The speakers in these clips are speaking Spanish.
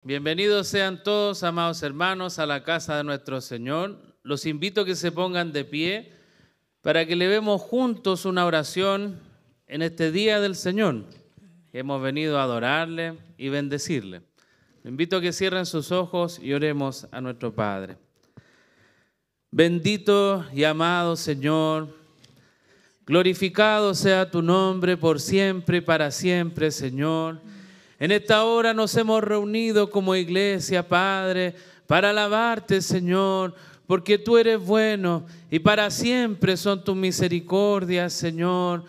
Bienvenidos sean todos, amados hermanos, a la casa de nuestro Señor. Los invito a que se pongan de pie para que elevemos juntos una oración en este día del Señor. Hemos venido a adorarle y bendecirle. Les invito a que cierren sus ojos y oremos a nuestro Padre. Bendito y amado Señor, glorificado sea tu nombre por siempre y para siempre, Señor. En esta hora nos hemos reunido como iglesia, Padre, para alabarte, Señor, porque tú eres bueno y para siempre son tus misericordias, Señor.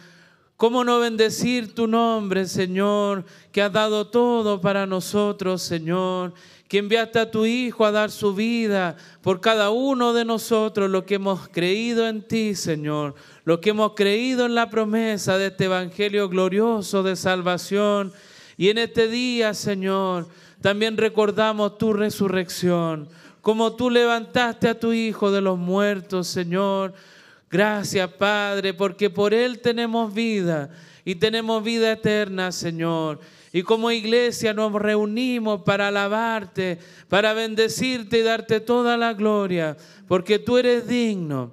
¿Cómo no bendecir tu nombre, Señor, que has dado todo para nosotros, Señor? Que enviaste a tu Hijo a dar su vida por cada uno de nosotros, lo que hemos creído en ti, Señor, lo que hemos creído en la promesa de este evangelio glorioso de salvación. Y en este día, Señor, también recordamos tu resurrección, como tú levantaste a tu Hijo de los muertos, Señor. Gracias, Padre, porque por Él tenemos vida y tenemos vida eterna, Señor. Y como iglesia nos reunimos para alabarte, para bendecirte y darte toda la gloria, porque tú eres digno,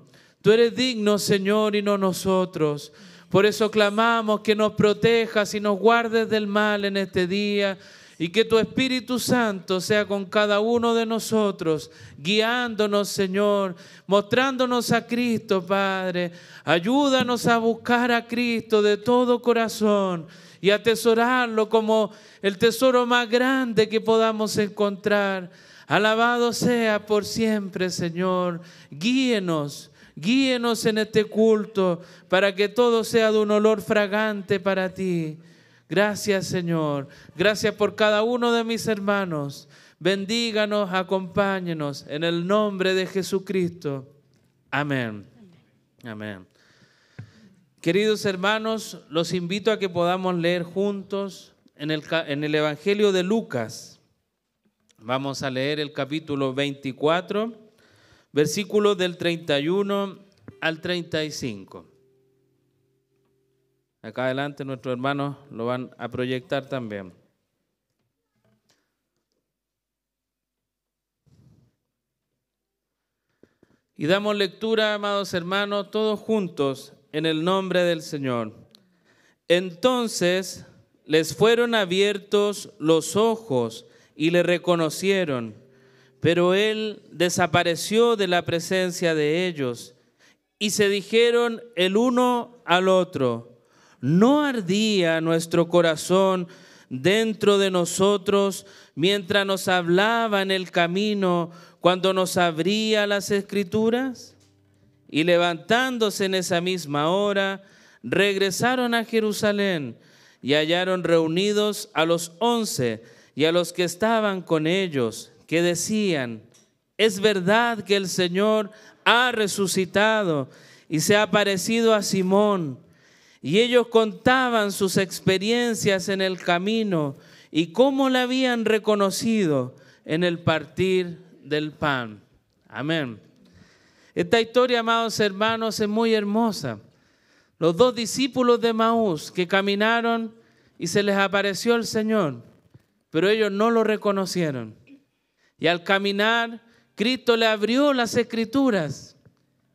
Señor, y no nosotros. Por eso clamamos que nos protejas y nos guardes del mal en este día y que tu Espíritu Santo sea con cada uno de nosotros, guiándonos, Señor, mostrándonos a Cristo, Padre. Ayúdanos a buscar a Cristo de todo corazón y atesorarlo como el tesoro más grande que podamos encontrar. Alabado sea por siempre, Señor. Guíenos en este culto para que todo sea de un olor fragante para ti. Gracias, Señor. Gracias por cada uno de mis hermanos. Bendíganos, acompáñenos en el nombre de Jesucristo. Amén. Amén. Queridos hermanos, los invito a que podamos leer juntos en el Evangelio de Lucas. Vamos a leer el capítulo 24. Versículos del 31 al 35. Acá adelante nuestros hermanos lo van a proyectar también. Y damos lectura, amados hermanos, todos juntos en el nombre del Señor. Entonces les fueron abiertos los ojos y le reconocieron. Pero él desapareció de la presencia de ellos y se dijeron el uno al otro: ¿no ardía nuestro corazón dentro de nosotros mientras nos hablaba en el camino cuando nos abría las Escrituras? Y levantándose en esa misma hora, regresaron a Jerusalén y hallaron reunidos a los 11 y a los que estaban con ellos, que decían: es verdad que el Señor ha resucitado y se ha aparecido a Simón. Y ellos contaban sus experiencias en el camino y cómo la habían reconocido en el partir del pan. Amén. Esta historia, amados hermanos, es muy hermosa. Los dos discípulos de Emaús que caminaron y se les apareció el Señor, pero ellos no lo reconocieron. Y al caminar, Cristo le abrió las Escrituras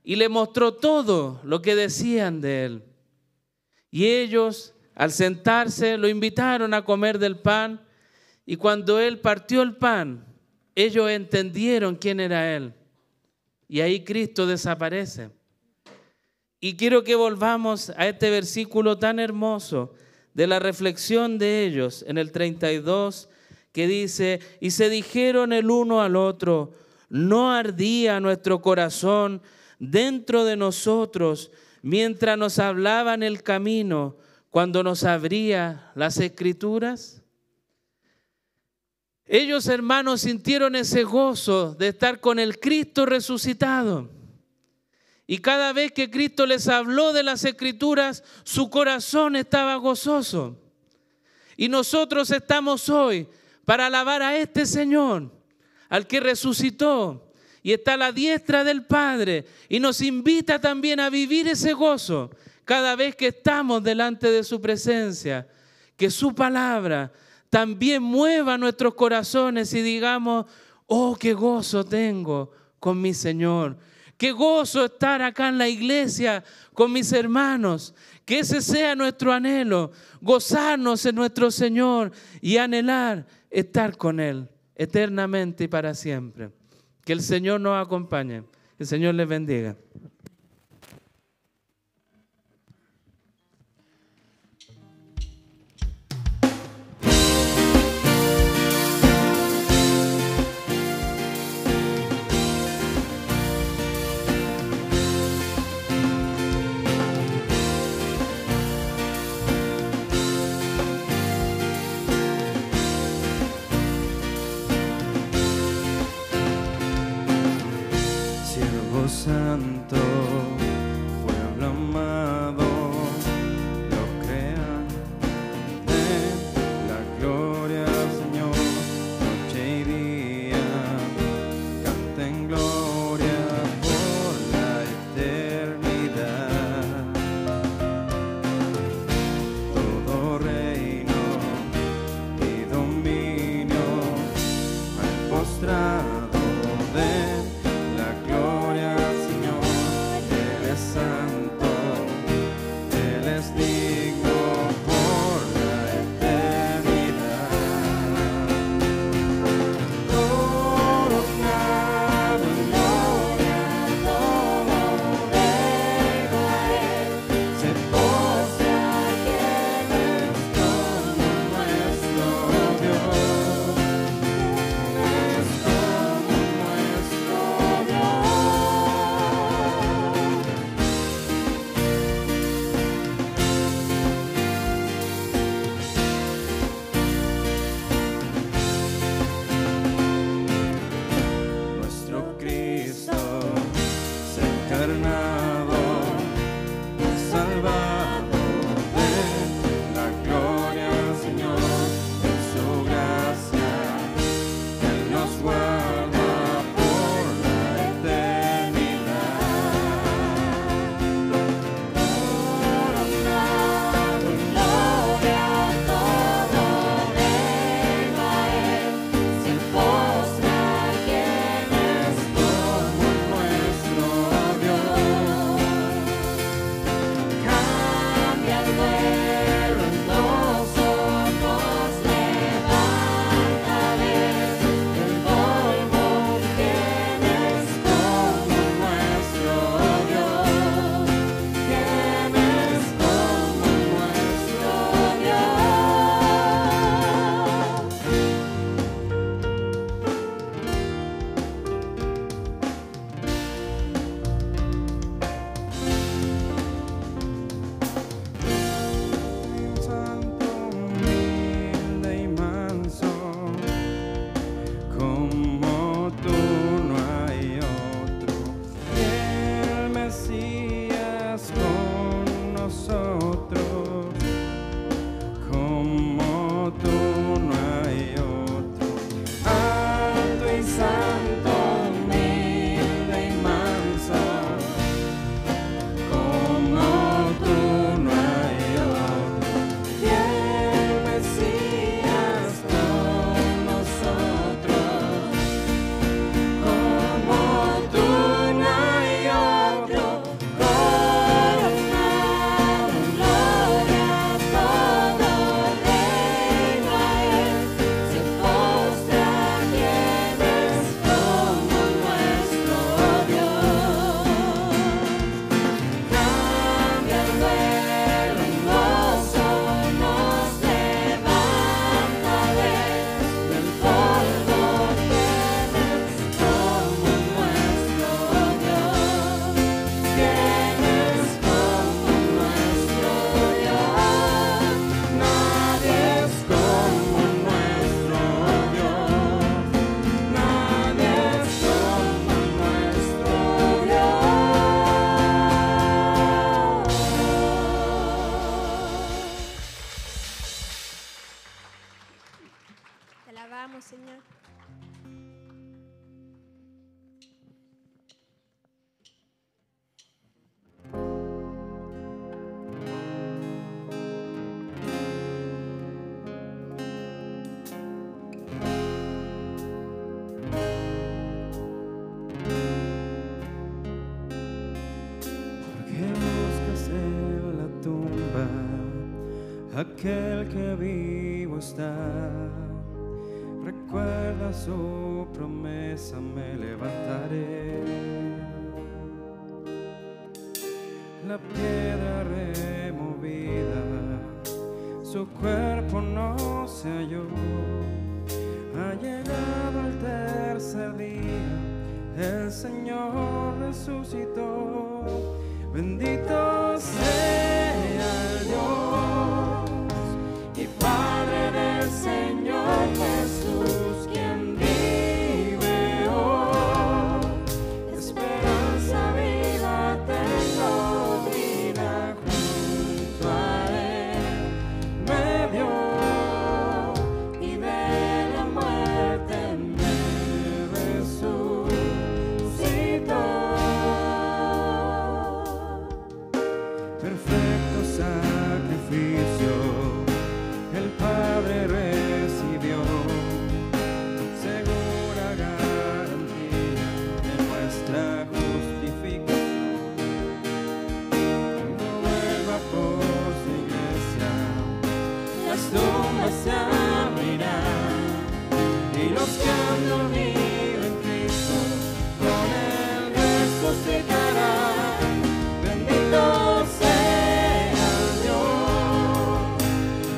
y le mostró todo lo que decían de Él. Y ellos, al sentarse, lo invitaron a comer del pan. Y cuando Él partió el pan, ellos entendieron quién era Él. Y ahí Cristo desaparece. Y quiero que volvamos a este versículo tan hermoso de la reflexión de ellos en el 32, que dice: y se dijeron el uno al otro: ¿no ardía nuestro corazón dentro de nosotros mientras nos hablaba en el camino cuando nos abría las Escrituras? Ellos, hermanos, sintieron ese gozo de estar con el Cristo resucitado. Y cada vez que Cristo les habló de las Escrituras, su corazón estaba gozoso. Y nosotros estamos hoy para alabar a este Señor, al que resucitó y está a la diestra del Padre, y nos invita también a vivir ese gozo cada vez que estamos delante de su presencia, que su palabra también mueva nuestros corazones y digamos, oh, qué gozo tengo con mi Señor. Qué gozo estar acá en la iglesia con mis hermanos. Que ese sea nuestro anhelo, gozarnos en nuestro Señor y anhelar estar con Él eternamente y para siempre. Que el Señor nos acompañe. Que el Señor les bendiga. Santo, pueblo amado, lo crean, den la gloria al Señor, noche y día, canten gloria por la eternidad. Todo reino y dominio al postrado den la gloria al Señor. aquel que vivo está. Recuerda su promesa, me levantaré. La piedra removida, su cuerpo no se halló. Ha llegado el tercer día, el Señor resucitó. Bendito sea el Dios y Padre del Señor Jesús, quien vive hoy. Esperanza viva tengo, vida junto a Él me dio, y de la muerte me resucitó. Perfecto sacrificio el Padre recibió, segura garantía de nuestra justificación. Cuando vuelva por su iglesia, las tumbas se abrirán, y los que han dormido en Cristo con Él resucitarán. Bendito sea Dios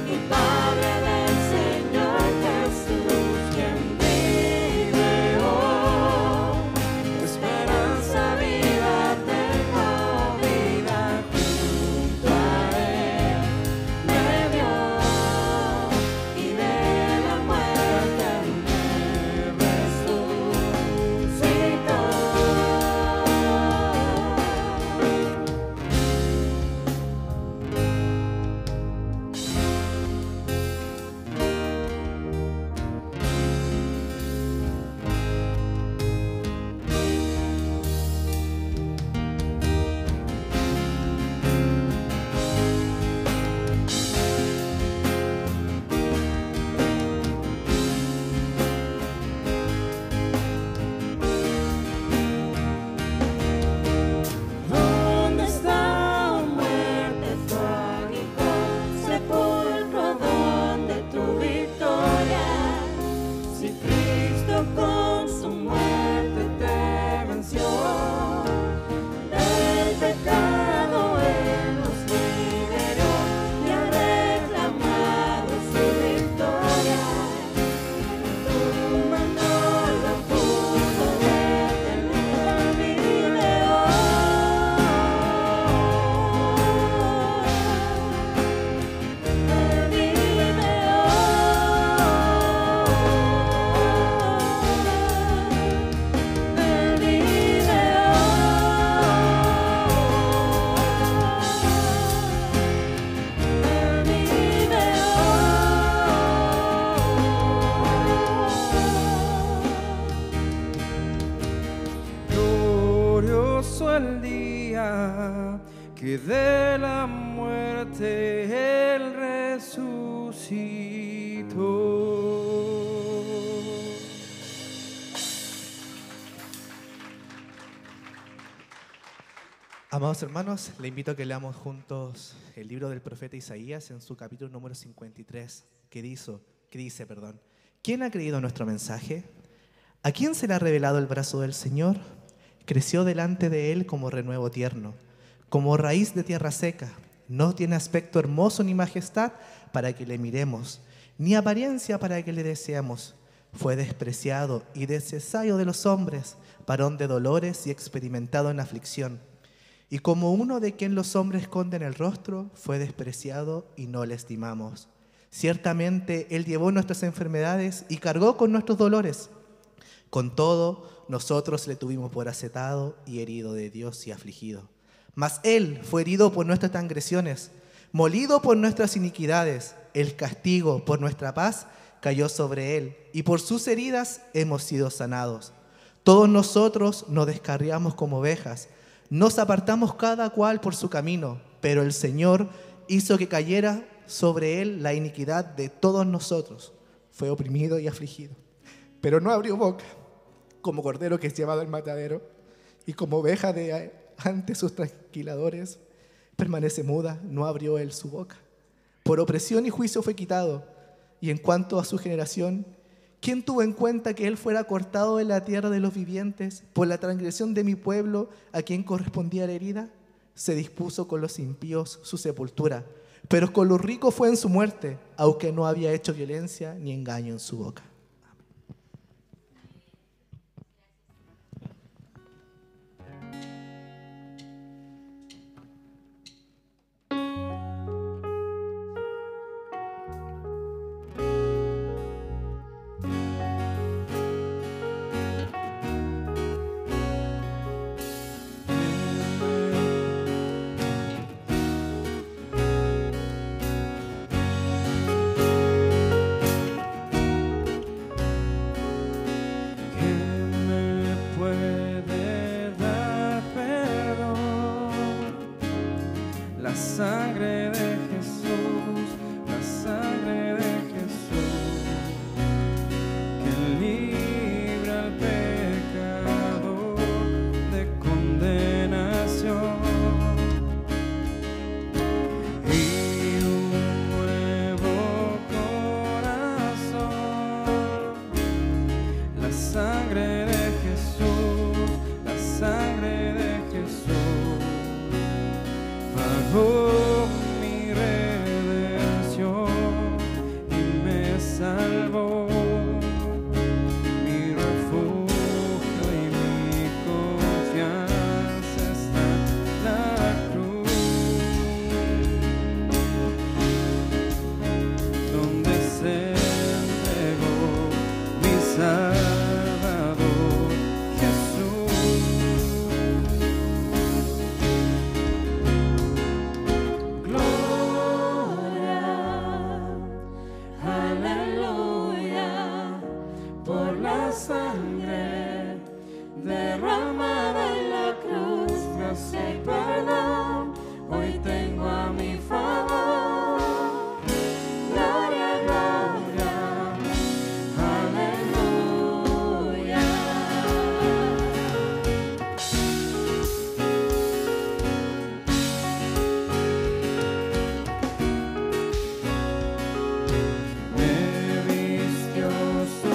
y Padre del Señor Jesús, quien vive hoy. Esperanza viva tengo, vida junto a Él me dio, y de la muerte me resucitó. ¿Dónde está, oh muerte, tu aguijón? Sepulcro, ¿dónde tu victoria? Si Cristo con su muerte te venció, del pecado Él nos liberó y ha reclamado su victoria. Tu mano lo pudo detener, vive hoy. Él vive hoy. Él vive hoy. Él vive hoy. Glorioso el día que de la muerte Él resucitó. Amados hermanos, le invito a que leamos juntos el libro del profeta Isaías en su capítulo número 53, que dice, ¿quién ha creído nuestro mensaje? ¿A quién se le ha revelado el brazo del Señor? Creció delante de él como renuevo tierno, como raíz de tierra seca. No tiene aspecto hermoso ni majestad para que le miremos, ni apariencia para que le deseemos. Fue despreciado y desdeñado de los hombres, varón de dolores y experimentado en aflicción. Y como uno de quien los hombres esconden el rostro, fue despreciado y no le estimamos. Ciertamente Él llevó nuestras enfermedades y cargó con nuestros dolores. Con todo, nosotros le tuvimos por acetado y herido de Dios y afligido. Mas Él fue herido por nuestras transgresiones, molido por nuestras iniquidades. El castigo por nuestra paz cayó sobre Él, y por sus heridas hemos sido sanados. Todos nosotros nos descarriamos como ovejas, nos apartamos cada cual por su camino, pero el Señor hizo que cayera sobre Él la iniquidad de todos nosotros. Fue oprimido y afligido, pero no abrió boca. Como cordero que es llevado al matadero, y como oveja ante sus trasquiladores, permanece muda, no abrió Él su boca. Por opresión y juicio fue quitado. Y en cuanto a su generación, ¿quién tuvo en cuenta que él fuera cortado de la tierra de los vivientes por la transgresión de mi pueblo, a quien correspondía la herida? Se dispuso con los impíos su sepultura, pero con los ricos fue en su muerte, aunque no había hecho violencia ni engaño en su boca. Sangre de Jesús, la sangre de Jesús, que libra al pecador de condenación y un nuevo corazón. La sangre de Jesús, la sangre de Jesús pagó mi redención y me salvó, mi refugio y mi confianza está en la cruz, donde se entregó mi Salvador Jesús. Sangre derramada en la cruz, gracia y perdón, hoy tengo a mi favor. Gloria, gloria, aleluya. Me vistió su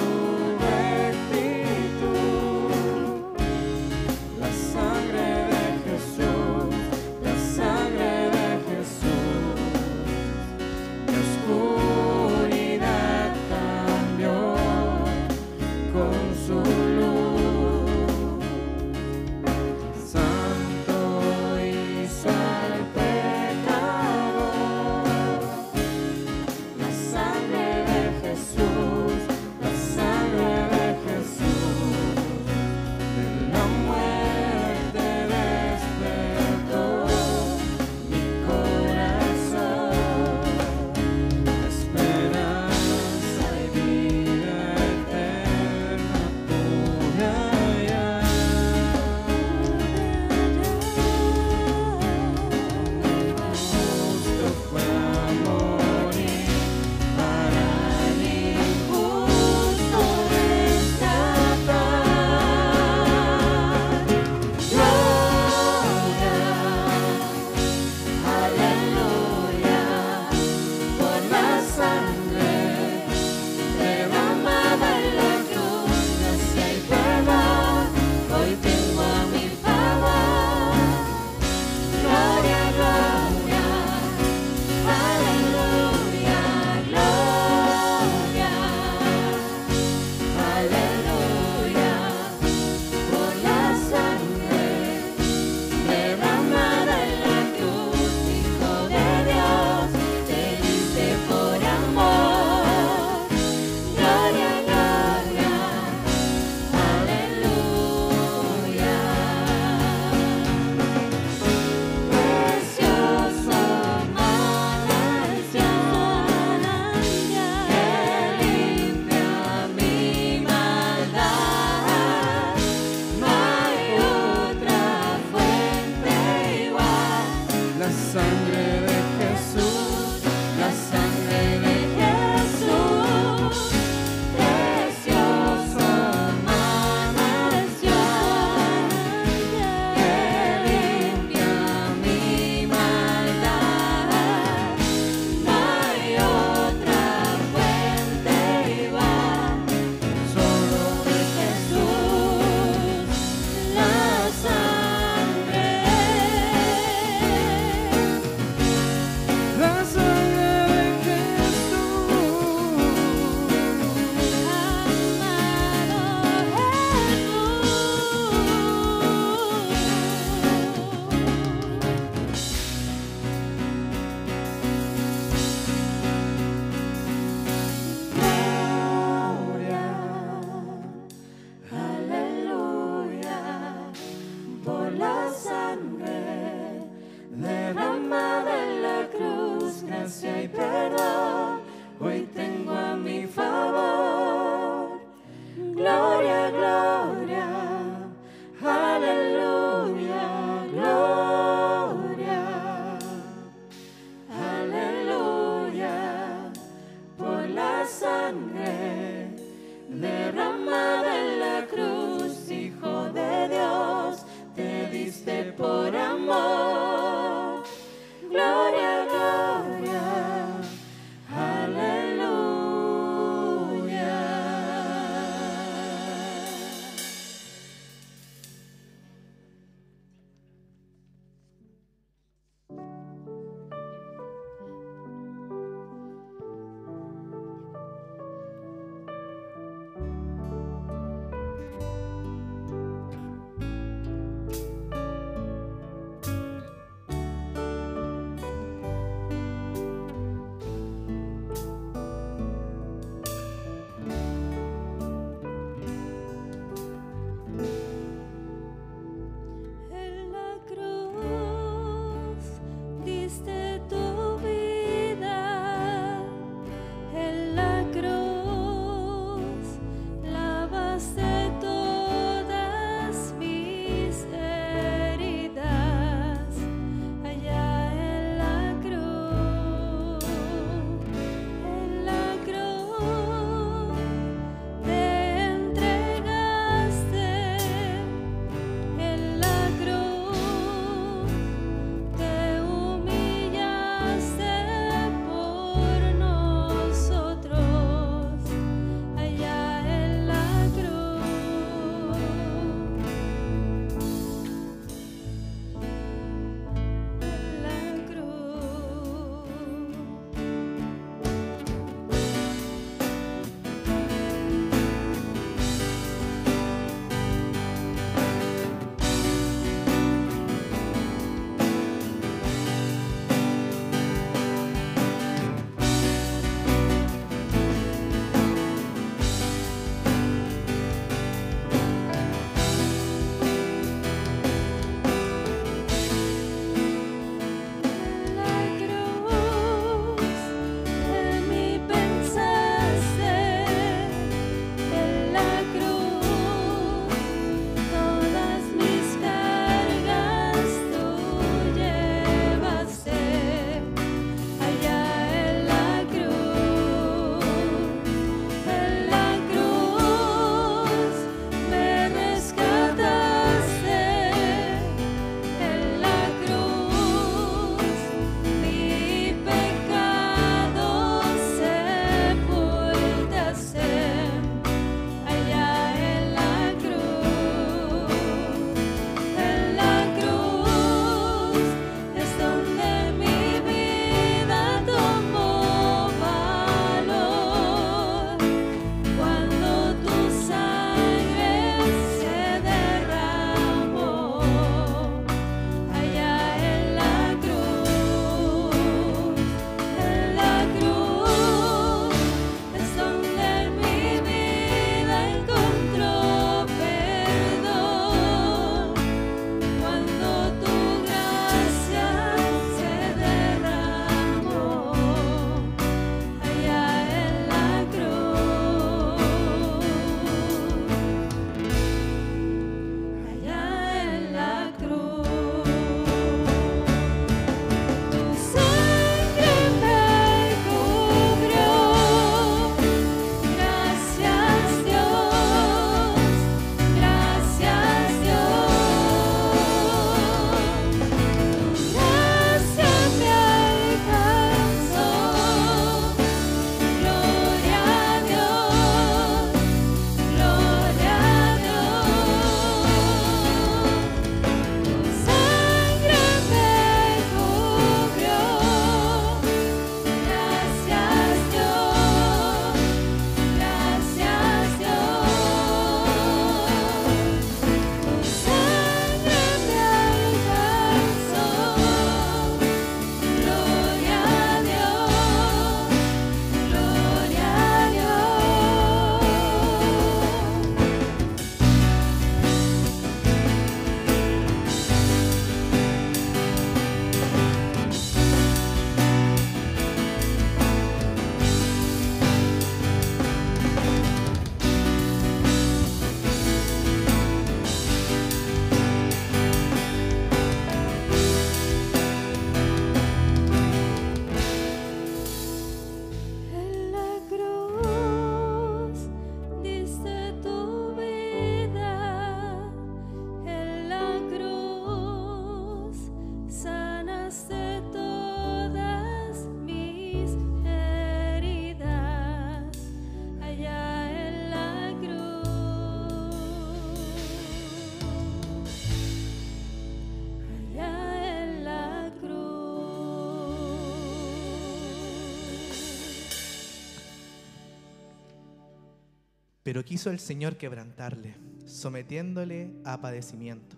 Pero quiso el Señor quebrantarle, sometiéndole a padecimiento.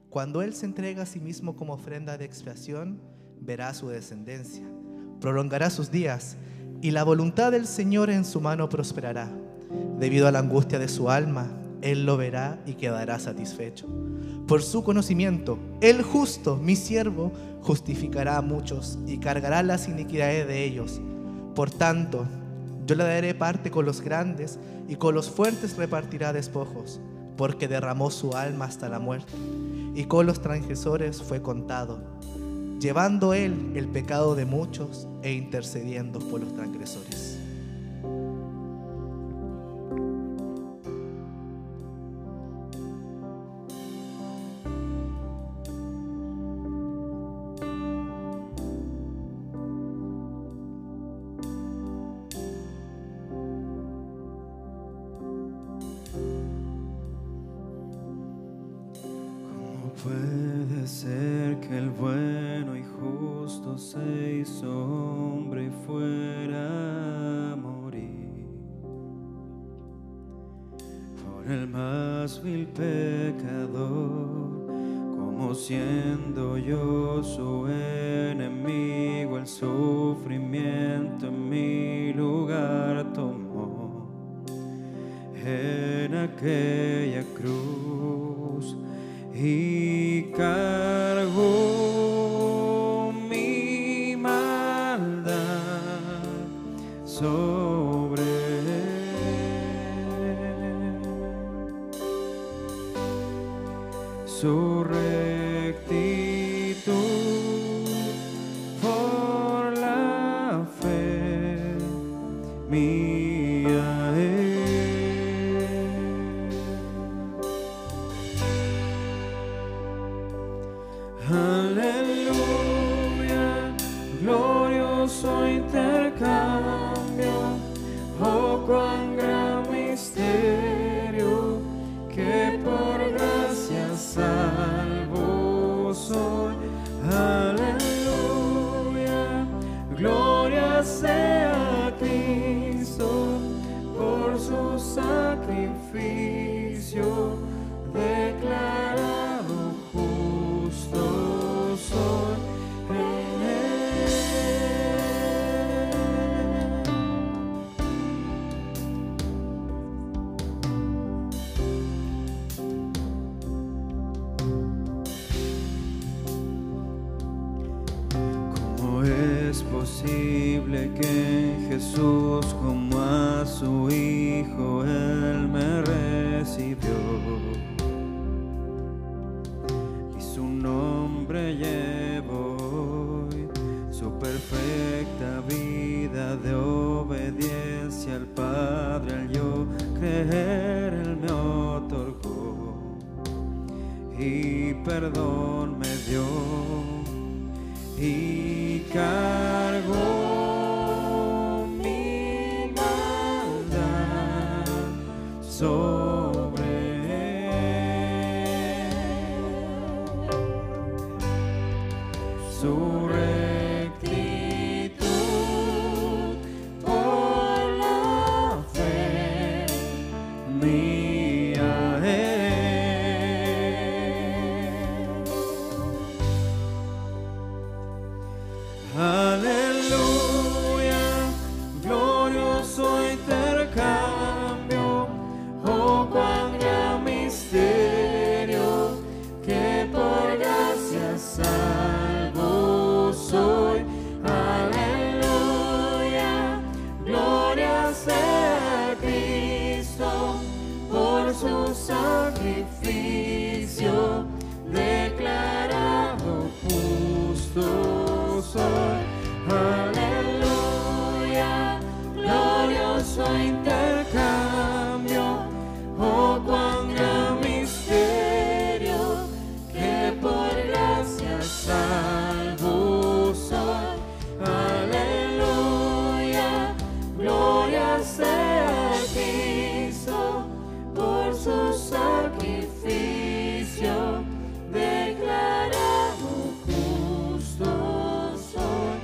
Cuando Él se entrega a sí mismo como ofrenda de expiación, verá su descendencia, prolongará sus días, y la voluntad del Señor en su mano prosperará. Debido a la angustia de su alma, Él lo verá y quedará satisfecho. Por su conocimiento, el justo, mi siervo, justificará a muchos y cargará las iniquidades de ellos. Por tanto, yo le daré parte con los grandes y con los fuertes repartirá despojos, porque derramó su alma hasta la muerte, y con los transgresores fue contado, llevando Él el pecado de muchos e intercediendo por los transgresores. Puede ser que el bueno y justo se hizo hombre y fuera a morir por el más vil pecador, como siendo yo su enemigo, el sufrimiento en mi lugar tomó en aquella cruz. Y cargó mi maldad sobre él. Su rectitud por la fe mía es. Aleluya, glorioso intercambio, oh cuán gran misterio, que por gracia salvo soy. Aleluya, gloria sea a Cristo por su sacrificio, declarado justo soy en Él. ¿Cómo es posible que en Jesús, como a su Hijo, Él me recibió? Su nombre llevo hoy, su perfecta vida de obediencia al Padre, al yo creer, Él me otorgó y perdón me dio y cargó mi maldad sobre su rectitud por la fe mía es. Aleluya, glorioso intercambio, oh cuán gran misterio, que por gracia salvo soy. Aleluya, gloria sea a Cristo por su sacrificio, declarado justo soy. Aleluya, glorioso intercambio, oh cuán gran misterio, que por gracia salvo soy. Aleluya, gloria sea a Cristo por su sacrificio, declarado justo soy.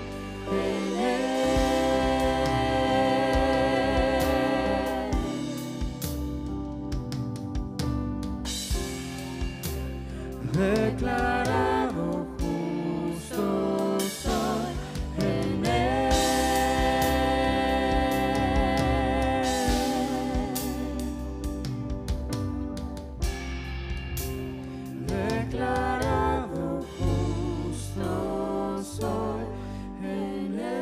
declarado justo soy en Él. Declarado justo soy en Él.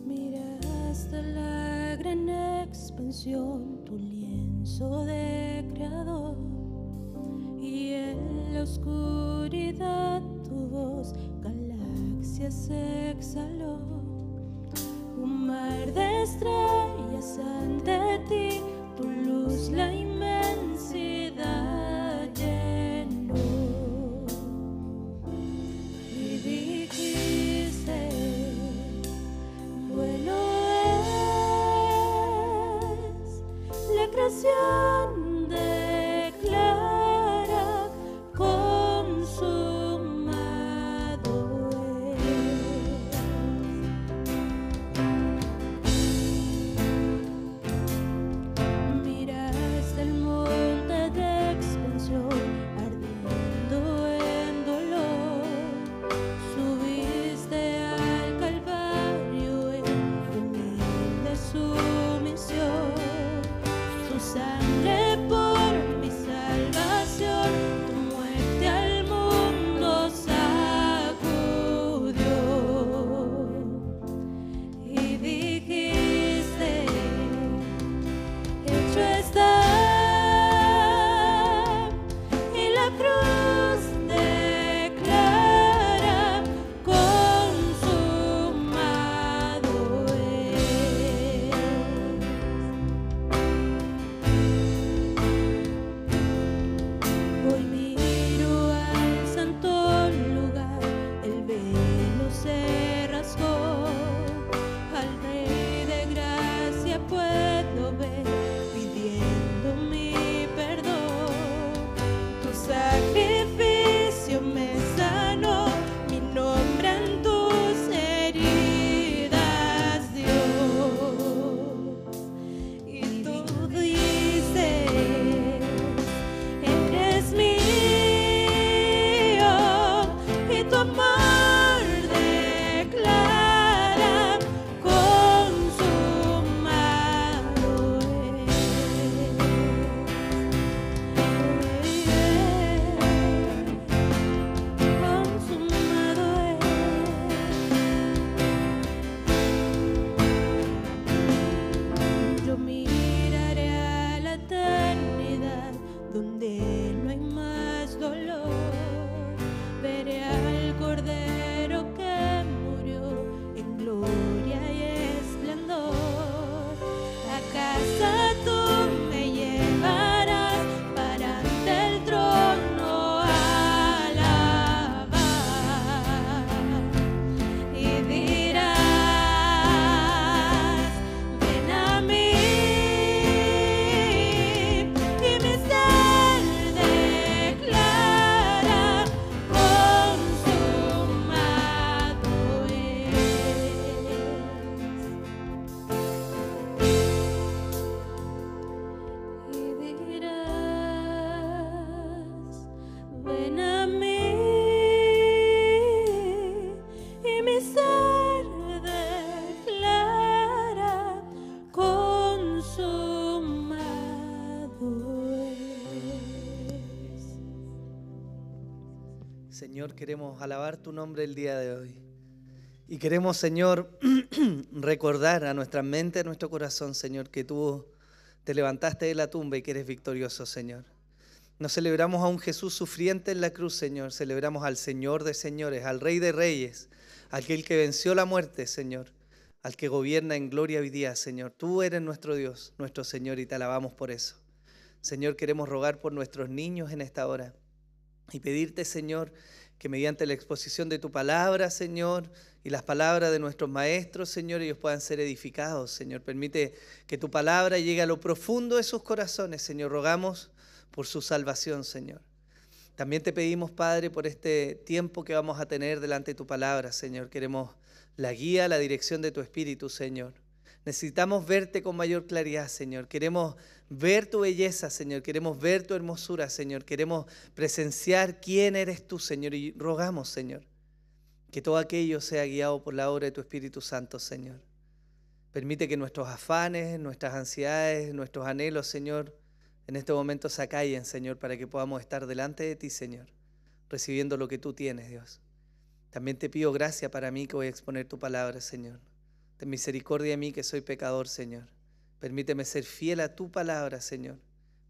Mira hasta la gran expansión, tu lienzo de creador, y en la oscuridad tu voz, galaxias exhaló. Un mar de estrellas ante ti, tu luz la inmensidad llenó. Y dijiste, bueno es, la creación declara consumado es. Mira hasta el monte de expansión, ardiendo en dolor. Subiste al Calvario en humilde sumisión. Tu sangre por mi salvación, tu muerte al mundo sacudió. Y dijiste, hecho está, y la cruz declara consumado es. Hoy miro al santo lugar, el velo se rasgó. Al Rey de gracia puedo ver, pidiendo mi perdón. Tu sacrificio me sanó, mi nombre en tus heridas dio. Y tú dices, eres mío, y tu amor declara consumado es. Consumado es. Yo miraré a la eternidad, donde no hay más dolor. Veré al Cordero que murió en gloria y esplendor. A casa tú me llevarás para ante el trono alabar. Y dirás, ven a mí, y mi ser declara consumado es. Y dirás, ven a mí, y mi ser declara consumado es. Señor, queremos alabar tu nombre el día de hoy. Y queremos, Señor, recordar a nuestra mente, a nuestro corazón, Señor, que tú te levantaste de la tumba y que eres victorioso, Señor. No celebramos a un Jesús sufriente en la cruz, Señor. Celebramos al Señor de señores, al Rey de reyes, aquel que venció la muerte, Señor, al que gobierna en gloria hoy día, Señor. Tú eres nuestro Dios, nuestro Señor, y te alabamos por eso. Señor, queremos rogar por nuestros niños en esta hora y pedirte, Señor, que mediante la exposición de tu palabra, Señor, y las palabras de nuestros maestros, Señor, ellos puedan ser edificados, Señor. Permite que tu palabra llegue a lo profundo de sus corazones, Señor. Rogamos por su salvación, Señor. También te pedimos, Padre, por este tiempo que vamos a tener delante de tu palabra, Señor. Queremos la guía, la dirección de tu Espíritu, Señor. Necesitamos verte con mayor claridad, Señor. Queremos ver tu belleza, Señor. Queremos ver tu hermosura, Señor. Queremos presenciar quién eres tú, Señor. Y rogamos, Señor, que todo aquello sea guiado por la obra de tu Espíritu Santo, Señor. Permite que nuestros afanes, nuestras ansiedades, nuestros anhelos, Señor, en este momento se acallen, Señor, para que podamos estar delante de ti, Señor, recibiendo lo que tú tienes, Dios. También te pido gracia para mí que voy a exponer tu palabra, Señor. Ten misericordia de mí que soy pecador, Señor. Permíteme ser fiel a tu palabra, Señor,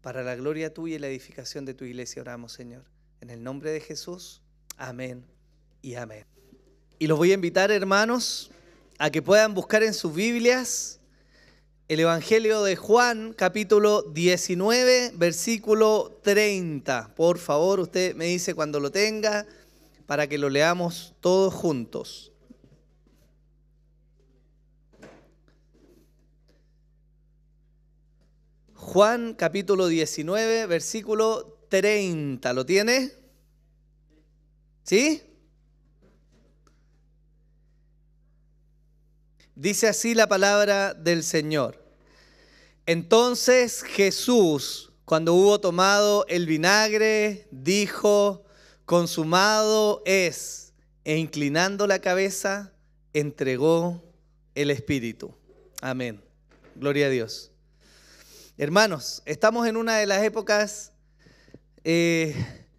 para la gloria tuya y la edificación de tu iglesia oramos, Señor. En el nombre de Jesús, amén y amén. Y los voy a invitar, hermanos, a que puedan buscar en sus Biblias el Evangelio de Juan, capítulo 19, versículo 30. Por favor, usted me dice cuando lo tenga para que lo leamos todos juntos. Juan, capítulo 19, versículo 30. ¿Lo tiene? ¿Sí? Dice así la palabra del Señor. Entonces Jesús, cuando hubo tomado el vinagre, dijo: consumado es, e inclinando la cabeza, entregó el Espíritu. Amén. Gloria a Dios. Hermanos, estamos en una de las épocas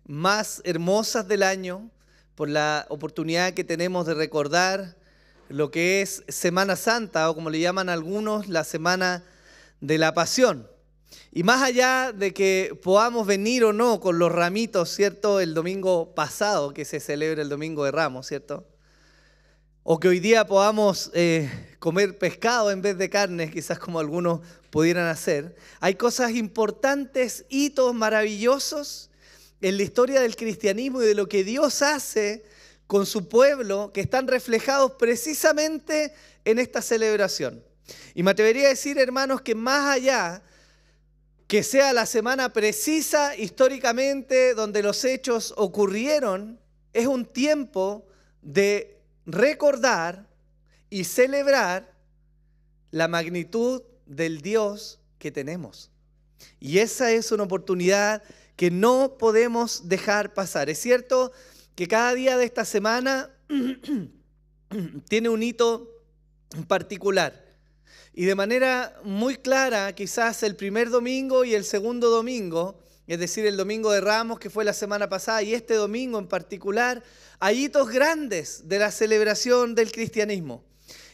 más hermosas del año por la oportunidad que tenemos de recordar lo que es Semana Santa, o como le llaman algunos, la Semana de la Pasión. Y más allá de que podamos venir o no con los ramitos, ¿cierto?, el domingo pasado, que se celebra el Domingo de Ramos, ¿cierto?, o que hoy día podamos comer pescado en vez de carne, quizás como algunos pudieran hacer, hay cosas importantes, hitos maravillosos en la historia del cristianismo y de lo que Dios hace con su pueblo, que están reflejados precisamente en esta celebración. Y me atrevería a decir, hermanos, que más allá que sea la semana precisa históricamente donde los hechos ocurrieron, es un tiempo de recordar y celebrar la magnitud del Dios que tenemos. Y esa es una oportunidad que no podemos dejar pasar. Es cierto que cada día de esta semana tiene un hito particular. Y de manera muy clara, quizás el primer domingo y el segundo domingo, es decir, el Domingo de Ramos, que fue la semana pasada, y este domingo en particular, hay hitos grandes de la celebración del cristianismo.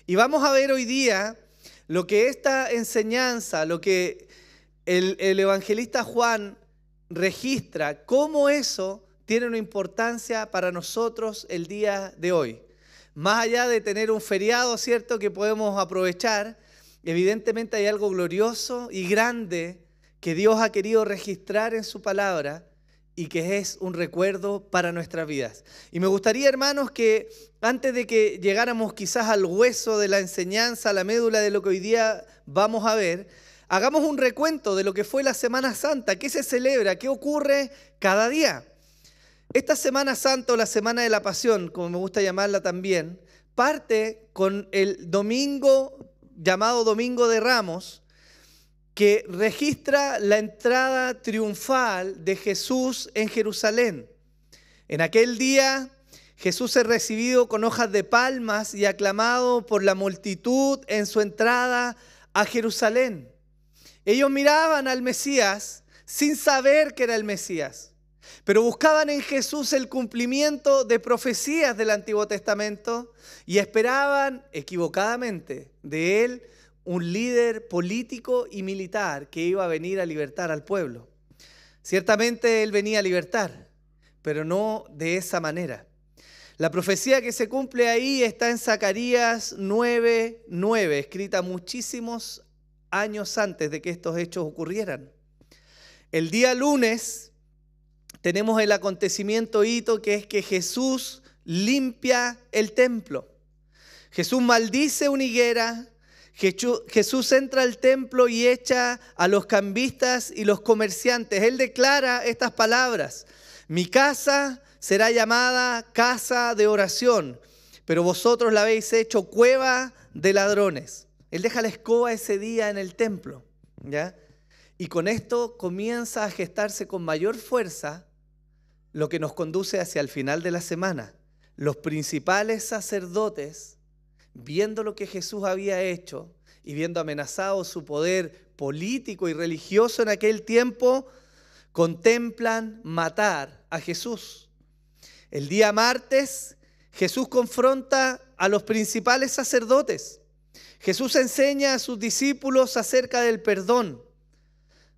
Y vamos a ver hoy día lo que esta enseñanza, lo que el evangelista Juan registra, cómo eso tiene una importancia para nosotros el día de hoy. Más allá de tener un feriado, ¿cierto?, que podemos aprovechar, evidentemente hay algo glorioso y grande que Dios ha querido registrar en su palabra y que es un recuerdo para nuestras vidas. Y me gustaría, hermanos, que antes de que llegáramos quizás al hueso de la enseñanza, a la médula de lo que hoy día vamos a ver, hagamos un recuento de lo que fue la Semana Santa, qué se celebra, qué ocurre cada día. Esta Semana Santa o la Semana de la Pasión, como me gusta llamarla también, parte con el domingo llamado Domingo de Ramos, que registra la entrada triunfal de Jesús en Jerusalén. En aquel día Jesús es recibido con hojas de palmas y aclamado por la multitud en su entrada a Jerusalén. Ellos miraban al Mesías sin saber que era el Mesías, pero buscaban en Jesús el cumplimiento de profecías del Antiguo Testamento y esperaban equivocadamente de él un líder político y militar que iba a venir a libertar al pueblo. Ciertamente él venía a libertar, pero no de esa manera. La profecía que se cumple ahí está en Zacarías 9:9, escrita muchísimos años antes de que estos hechos ocurrieran. El día lunes tenemos el acontecimiento hito que es que Jesús limpia el templo. Jesús maldice una higuera. Jesús entra al templo y echa a los cambistas y los comerciantes. Él declara estas palabras: Mi casa será llamada casa de oración, pero vosotros la habéis hecho cueva de ladrones. Él deja la escoba ese día en el templo, ¿ya? Y con esto comienza a gestarse con mayor fuerza lo que nos conduce hacia el final de la semana. Los principales sacerdotes, viendo lo que Jesús había hecho y viendo amenazado su poder político y religioso en aquel tiempo, contemplan matar a Jesús. El día martes, Jesús confronta a los principales sacerdotes. Jesús enseña a sus discípulos acerca del perdón.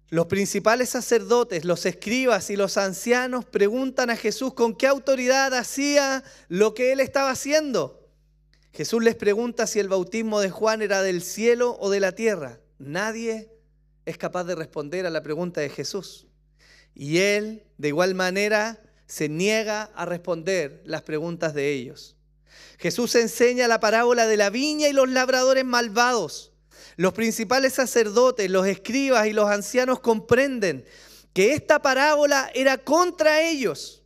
Los principales sacerdotes, los escribas y los ancianos preguntan a Jesús con qué autoridad hacía lo que él estaba haciendo. Jesús les pregunta si el bautismo de Juan era del cielo o de la tierra. Nadie es capaz de responder a la pregunta de Jesús. Y él, de igual manera, se niega a responder las preguntas de ellos. Jesús enseña la parábola de la viña y los labradores malvados. Los principales sacerdotes, los escribas y los ancianos comprenden que esta parábola era contra ellos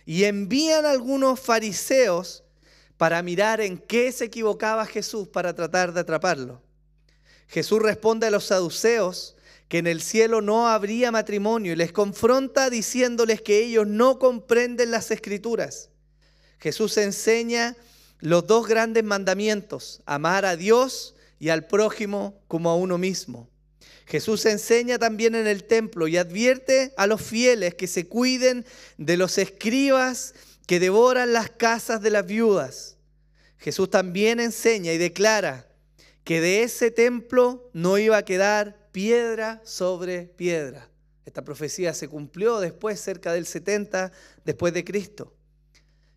y envían a algunos fariseos para mirar en qué se equivocaba Jesús para tratar de atraparlo. Jesús responde a los saduceos que en el cielo no habría matrimonio y les confronta diciéndoles que ellos no comprenden las Escrituras. Jesús enseña los dos grandes mandamientos: amar a Dios y al prójimo como a uno mismo. Jesús enseña también en el templo y advierte a los fieles que se cuiden de los escribas que devoran las casas de las viudas. Jesús también enseña y declara que de ese templo no iba a quedar piedra sobre piedra. Esta profecía se cumplió después, cerca del 70 después de Cristo.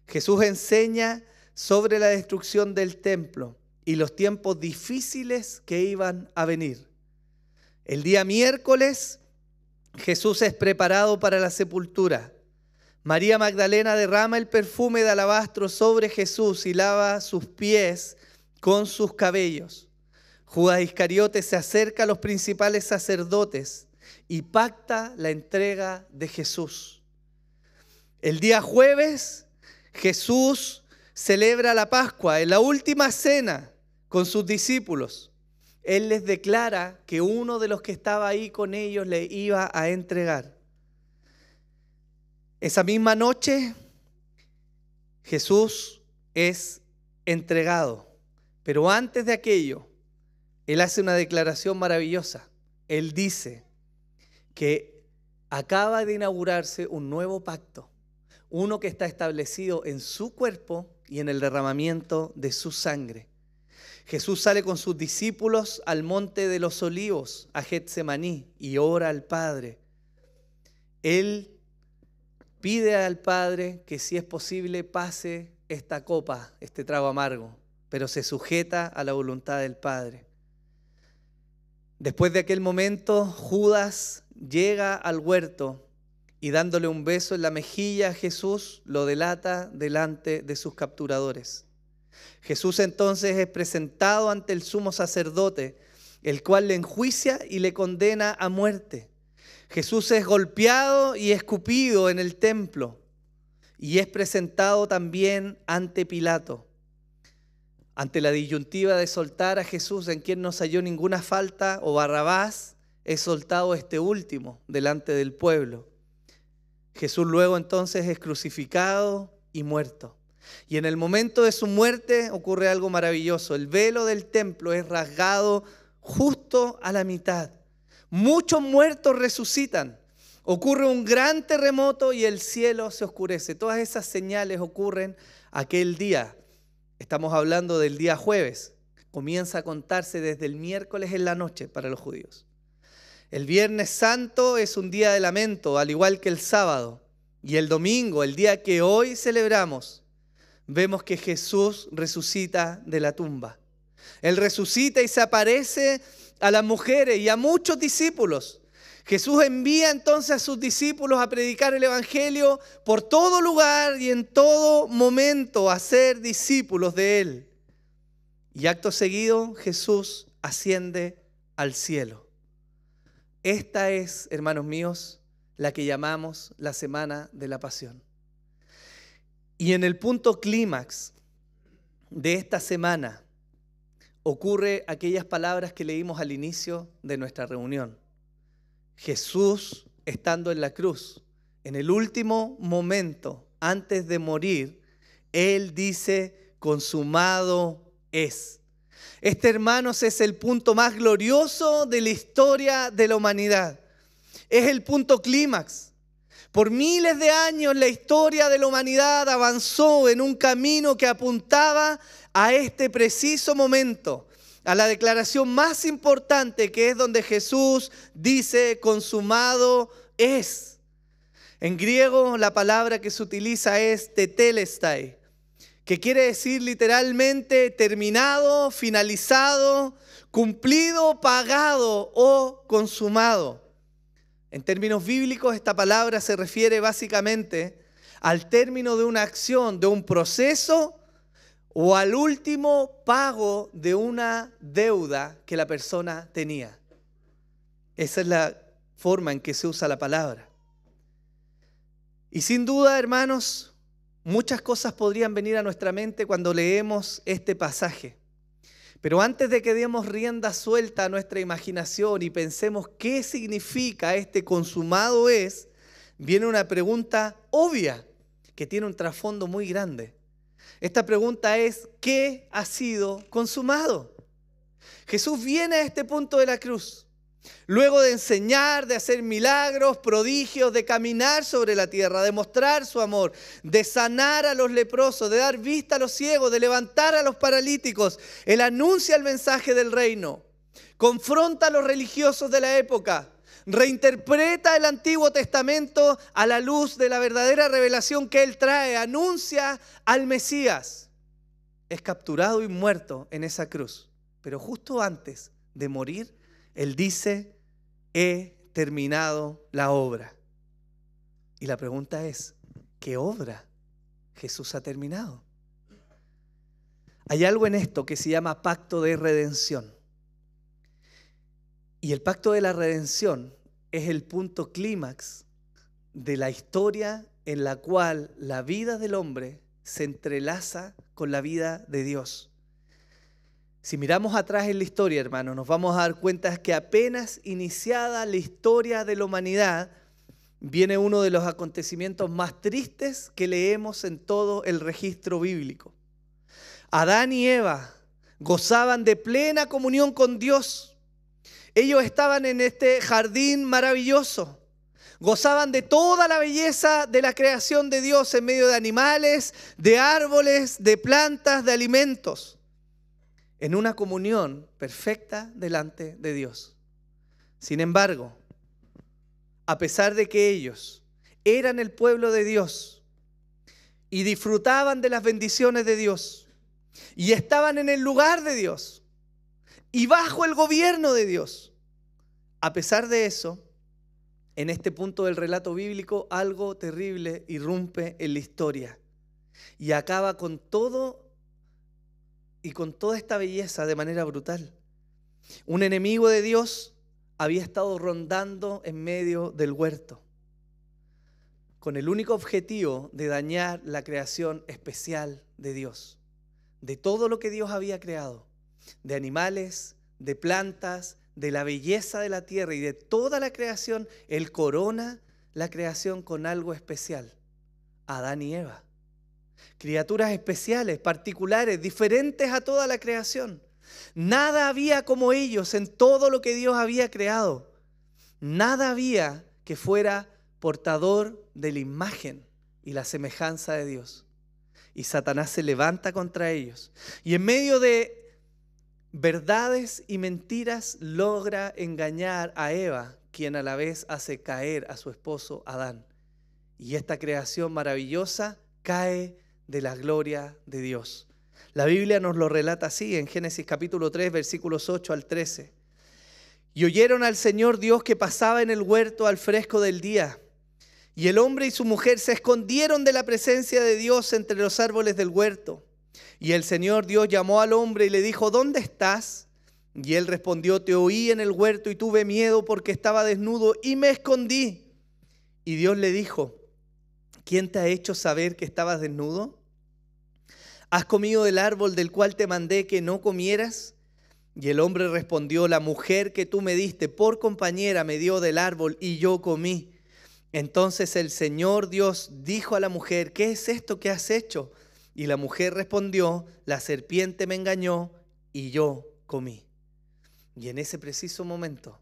Jesús enseña sobre la destrucción del templo y los tiempos difíciles que iban a venir. El día miércoles, Jesús es preparado para la sepultura. María Magdalena derrama el perfume de alabastro sobre Jesús y lava sus pies con sus cabellos. Judas Iscariote se acerca a los principales sacerdotes y pacta la entrega de Jesús. El día jueves, Jesús celebra la Pascua. En la última cena con sus discípulos, Él les declara que uno de los que estaba ahí con ellos le iba a entregar. Esa misma noche, Jesús es entregado. Pero antes de aquello, Él hace una declaración maravillosa. Él dice que acaba de inaugurarse un nuevo pacto, uno que está establecido en su cuerpo y en el derramamiento de su sangre. Jesús sale con sus discípulos al monte de los olivos, a Getsemaní, y ora al Padre. Él pide al Padre que, si es posible, pase esta copa, este trago amargo, pero se sujeta a la voluntad del Padre. Después de aquel momento, Judas llega al huerto y, dándole un beso en la mejilla a Jesús, lo delata delante de sus capturadores. Jesús entonces es presentado ante el sumo sacerdote, el cual le enjuicia y le condena a muerte. Jesús es golpeado y escupido en el templo y es presentado también ante Pilato. Ante la disyuntiva de soltar a Jesús, en quien no se halló ninguna falta, o Barrabás, es soltado este último delante del pueblo. Jesús luego entonces es crucificado y muerto. Y en el momento de su muerte ocurre algo maravilloso. El velo del templo es rasgado justo a la mitad. Muchos muertos resucitan. Ocurre un gran terremoto y el cielo se oscurece. Todas esas señales ocurren aquel día. Estamos hablando del día jueves. Comienza a contarse desde el miércoles en la noche para los judíos. El Viernes Santo es un día de lamento, al igual que el sábado. Y el domingo, el día que hoy celebramos, vemos que Jesús resucita de la tumba. Él resucita y se aparece a las mujeres y a muchos discípulos. Jesús envía entonces a sus discípulos a predicar el Evangelio por todo lugar y en todo momento, a ser discípulos de Él. Y acto seguido, Jesús asciende al cielo. Esta es, hermanos míos, la que llamamos la Semana de la Pasión. Y en el punto clímax de esta semana ocurre aquellas palabras que leímos al inicio de nuestra reunión. Jesús, estando en la cruz, en el último momento, antes de morir, Él dice, consumado es. Este, hermanos, es el punto más glorioso de la historia de la humanidad. Es el punto clímax. Por miles de años la historia de la humanidad avanzó en un camino que apuntaba a este preciso momento, a la declaración más importante, que es donde Jesús dice, consumado es. En griego la palabra que se utiliza es tetelestai, que quiere decir literalmente terminado, finalizado, cumplido, pagado o consumado. En términos bíblicos, esta palabra se refiere básicamente al término de una acción, de un proceso o al último pago de una deuda que la persona tenía. Esa es la forma en que se usa la palabra. Y sin duda, hermanos, muchas cosas podrían venir a nuestra mente cuando leemos este pasaje. Pero antes de que demos rienda suelta a nuestra imaginación y pensemos qué significa este consumado es, viene una pregunta obvia que tiene un trasfondo muy grande. Esta pregunta es, ¿qué ha sido consumado? Jesús viene a este punto de la cruz. Luego de enseñar, de hacer milagros, prodigios, de caminar sobre la tierra, de mostrar su amor, de sanar a los leprosos, de dar vista a los ciegos, de levantar a los paralíticos, Él anuncia el mensaje del reino, confronta a los religiosos de la época, reinterpreta el Antiguo Testamento a la luz de la verdadera revelación que Él trae, anuncia al Mesías. Es capturado y muerto en esa cruz, pero justo antes de morir, Él dice, he terminado la obra. Y la pregunta es, ¿qué obra Jesús ha terminado? Hay algo en esto que se llama pacto de redención. Y el pacto de la redención es el punto clímax de la historia en la cual la vida del hombre se entrelaza con la vida de Dios. Si miramos atrás en la historia, hermanos, nos vamos a dar cuenta que apenas iniciada la historia de la humanidad, viene uno de los acontecimientos más tristes que leemos en todo el registro bíblico. Adán y Eva gozaban de plena comunión con Dios. Ellos estaban en este jardín maravilloso. Gozaban de toda la belleza de la creación de Dios en medio de animales, de árboles, de plantas, de alimentos. En una comunión perfecta delante de Dios. Sin embargo, a pesar de que ellos eran el pueblo de Dios y disfrutaban de las bendiciones de Dios y estaban en el lugar de Dios y bajo el gobierno de Dios, a pesar de eso, en este punto del relato bíblico, algo terrible irrumpe en la historia y acaba con todo y con toda esta belleza de manera brutal. Un enemigo de Dios había estado rondando en medio del huerto con el único objetivo de dañar la creación especial de Dios, de todo lo que Dios había creado, de animales, de plantas, de la belleza de la tierra y de toda la creación. Él corona la creación con algo especial, Adán y Eva. Criaturas especiales, particulares, diferentes a toda la creación. Nada había como ellos en todo lo que Dios había creado. Nada había que fuera portador de la imagen y la semejanza de Dios. Y Satanás se levanta contra ellos. Y en medio de verdades y mentiras logra engañar a Eva, quien a la vez hace caer a su esposo Adán. Y esta creación maravillosa cae de la gloria de Dios. La Biblia nos lo relata así en Génesis capítulo 3, versículos 8 al 13. Y oyeron al Señor Dios que pasaba en el huerto al fresco del día. Y el hombre y su mujer se escondieron de la presencia de Dios entre los árboles del huerto. Y el Señor Dios llamó al hombre y le dijo, ¿dónde estás? Y él respondió, te oí en el huerto y tuve miedo porque estaba desnudo y me escondí. Y Dios le dijo, ¿quién te ha hecho saber que estabas desnudo? ¿Has comido del árbol del cual te mandé que no comieras? Y el hombre respondió, la mujer que tú me diste por compañera me dio del árbol y yo comí. Entonces el Señor Dios dijo a la mujer, ¿qué es esto que has hecho? Y la mujer respondió, la serpiente me engañó y yo comí. Y en ese preciso momento,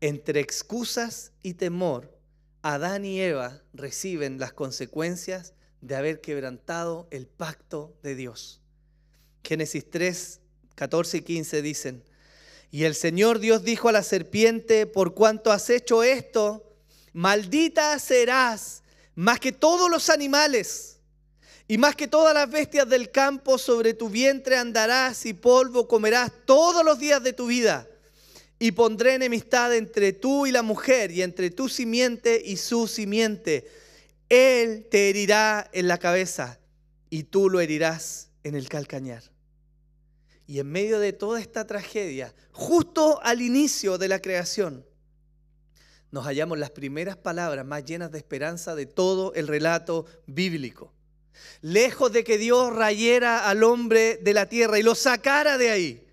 entre excusas y temor, Adán y Eva reciben las consecuencias de haber quebrantado el pacto de Dios. Génesis 3, 14 y 15 dicen, y el Señor Dios dijo a la serpiente, por cuanto has hecho esto, maldita serás más que todos los animales y más que todas las bestias del campo, sobre tu vientre andarás y polvo comerás todos los días de tu vida. Y pondré enemistad entre tú y la mujer, y entre tu simiente y su simiente. Él te herirá en la cabeza, y tú lo herirás en el calcañar. Y en medio de toda esta tragedia, justo al inicio de la creación, nos hallamos las primeras palabras más llenas de esperanza de todo el relato bíblico. Lejos de que Dios rayera al hombre de la tierra y lo sacara de ahí,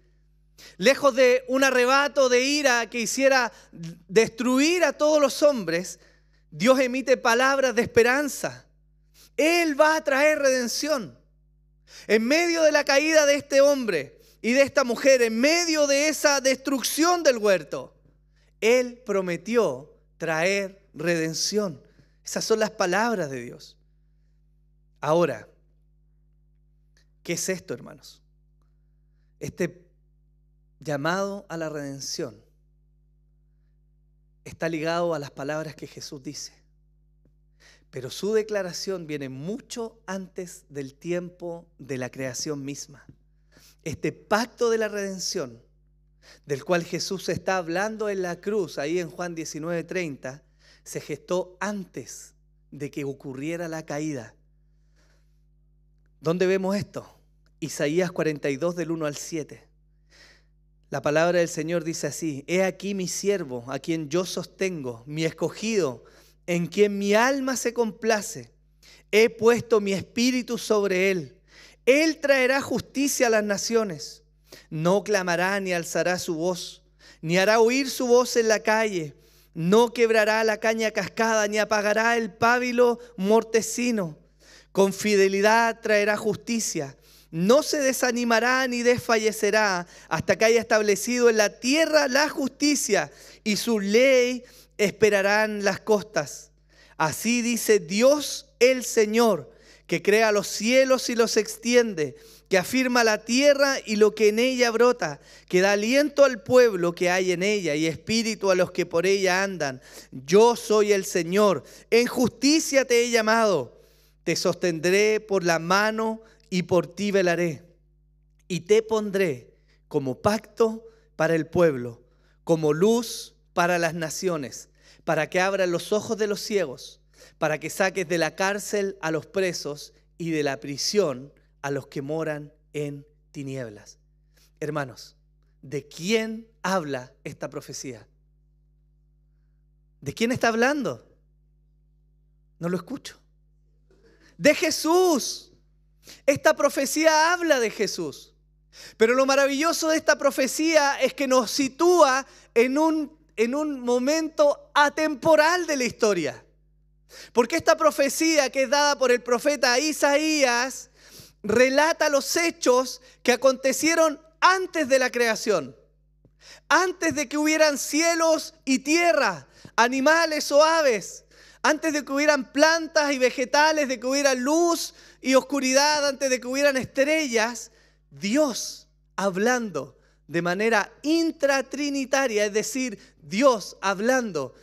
lejos de un arrebato de ira que hiciera destruir a todos los hombres, Dios emite palabras de esperanza. Él va a traer redención. En medio de la caída de este hombre y de esta mujer, en medio de esa destrucción del huerto, Él prometió traer redención. Esas son las palabras de Dios. Ahora, ¿qué es esto, hermanos? Este llamado a la redención está ligado a las palabras que Jesús dice. Pero su declaración viene mucho antes del tiempo de la creación misma. Este pacto de la redención, del cual Jesús está hablando en la cruz, ahí en Juan 19:30, se gestó antes de que ocurriera la caída. ¿Dónde vemos esto? Isaías 42, del 1 al 7. La palabra del Señor dice así: he aquí mi siervo, a quien yo sostengo, mi escogido, en quien mi alma se complace. He puesto mi espíritu sobre él. Él traerá justicia a las naciones. No clamará ni alzará su voz, ni hará oír su voz en la calle. No quebrará la caña cascada, ni apagará el pábilo mortecino. Con fidelidad traerá justicia. No se desanimará ni desfallecerá hasta que haya establecido en la tierra la justicia, y su ley esperarán las costas. Así dice Dios el Señor, que crea los cielos y los extiende, que afirma la tierra y lo que en ella brota, que da aliento al pueblo que hay en ella y espíritu a los que por ella andan. Yo soy el Señor, en justicia te he llamado, te sostendré por la mano y por ti velaré. Y te pondré como pacto para el pueblo, como luz para las naciones, para que abran los ojos de los ciegos, para que saques de la cárcel a los presos y de la prisión a los que moran en tinieblas. Hermanos, ¿de quién habla esta profecía? ¿De quién está hablando? No lo escucho. De Jesús. Esta profecía habla de Jesús. Pero lo maravilloso de esta profecía es que nos sitúa en un momento atemporal de la historia. Porque esta profecía, que es dada por el profeta Isaías, relata los hechos que acontecieron antes de la creación. Antes de que hubieran cielos y tierra, animales o aves. Antes de que hubieran plantas y vegetales, de que hubiera luz y oscuridad, antes de que hubieran estrellas, Dios hablando de manera intratrinitaria, es decir, Dios hablando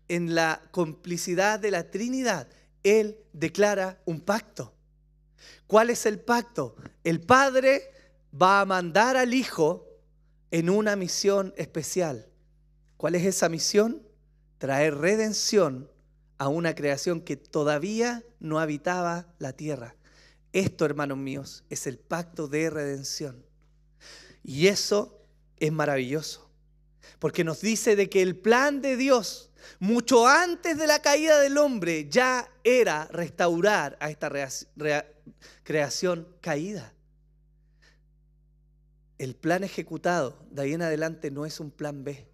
en la complicidad de la Trinidad, Él declara un pacto. ¿Cuál es el pacto? El Padre va a mandar al Hijo en una misión especial. ¿Cuál es esa misión? Traer redención a una creación que todavía no habitaba la tierra. Esto, hermanos míos, es el pacto de redención. Y eso es maravilloso, porque nos dice de que el plan de Dios mucho antes de la caída del hombre, ya era restaurar a esta creación caída. El plan ejecutado de ahí en adelante no es un plan B.